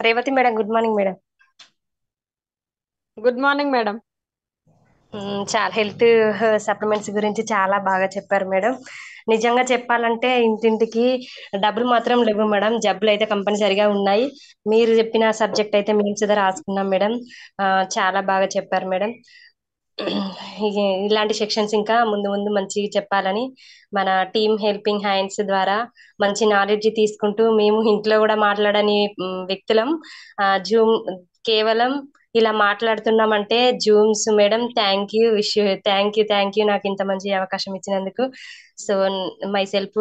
Revathi madam. Good morning madam. Good morning madam. చాలా హెల్త్ సప్లిమెంట్స్ గురించి చాలా బాగా చెప్పారు మేడం. నిజంగా చెప్పాలంటే ఇంటింటికి డబ్బులు మాత్రం లేవు మేడం. జబ్బులు అయితే కంపల్సరిగా ఉన్నాయి. మీరు చెప్పిన సబ్జెక్ట్ అయితే మేము సుధా రాసుకున్నాం మేడం. చాలా బాగా చెప్పారు మేడం. ఇలాంటి సెక్షన్స్ ఇంకా ముందు ముందు మంచిగా చెప్పాలని మన టీమ్ హెల్పింగ్ హ్యాండ్స్ ద్వారా మంచి నాలెడ్జ్ తీసుకుంటూ మేము ఇంట్లో కూడా మాట్లాడని వ్యక్తులం జూమ్ కేవలం ఇలా మాట్లాడుతున్నామంటే zooms madam. Thank you. Thank you నాకు ఇంత మంచి అవకాశం ఇచ్చినందుకు. So myself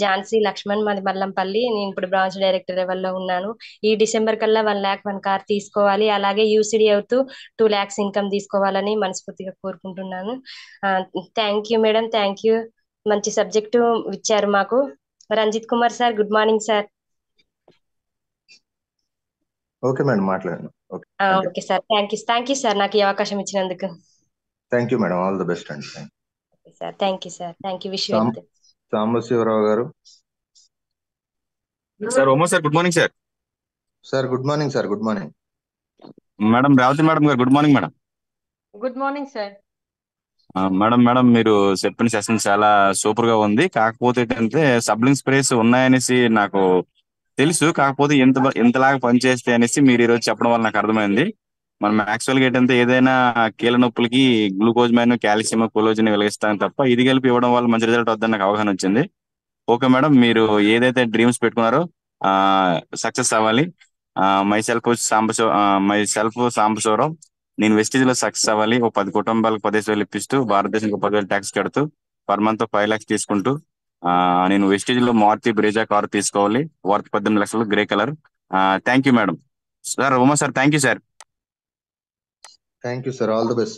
Jhansi Laxman. మాది మల్లంపల్లి. నేను ఇప్పుడు బ్రాంచ్ డైరెక్టర్ లెవెల్లో ఉన్నాను. ఈ డిసెంబర్ కల్లా 1 lakh 1 car తీసుకోవాలి. అలాగే యూసిడి అవుతూ 2 lakhs ఇన్కమ్ తీసుకోవాలని మనస్ఫూర్తిగా కోరుకుంటున్నాను. Thank you madam. Thank you. మంచి సబ్జెక్టు ఇచ్చారు మాకు. Ranjith Kumar sir. Good morning sir. Okay madam మాట్లాడండి. Okay sir. Thank you sir నాకు ఈ అవకాశం ఇచ్చినందుకు. Thank you madam. All the best అండి. Sir thank you sir. Thank you. Wish Sambasivarao గారు. సార్ ఓమో sir. Good morning sir. Sir good morning sir. Good morning madam. Revathi madam గారు. Good morning madam. Good morning sir. Madam మీరు చెప్పిన సెషన్ చాలా సూపర్ గా ఉంది. కాకపోతే ఏంటంటే సబ్లింగ్ స్ప్రేస్ ఉన్నాయనేసి నాకు తెలుసు. కాకపోతే ఎంతలాగా పనిచేస్తే అనేసి మీరు ఈరోజు చెప్పడం వల్ల నాకు అర్థమైంది. మనం యాక్చువల్ గా ఏంటంటే ఏదైనా కీళ్ళ నొప్పులకి గ్లూకోజ్ మైన్, కాల్షియం, కొలోజిన్ వెలిగిస్తాం తప్ప ఇది కలిపి ఇవ్వడం వల్ల మంచి రిజల్ట్ వద్దని నాకు అవగాహన వచ్చింది. Okay madam. మీరు ఏదైతే డ్రీమ్స్ పెట్టుకున్నారో సక్సెస్ అవ్వాలి. My self Sambasivarao. నేను వెస్టేజ్ లో సక్సెస్ అవ్వాలి. 10 కుటుంబాలకు 10,000 ఇప్పిస్తూ భారతదేశానికి 10,000 ట్యాక్స్ కడుతూ పర్ మంత్ 5 lakhs తీసుకుంటూ నేను వెస్టేజ్ లో మారుతి బ్రేజా కార్ తీసుకోవాలి. Worth 18 lakhs grey colour. Thank you madam. Sir Uma sir. Thank you sir. Thank you sir. All the best.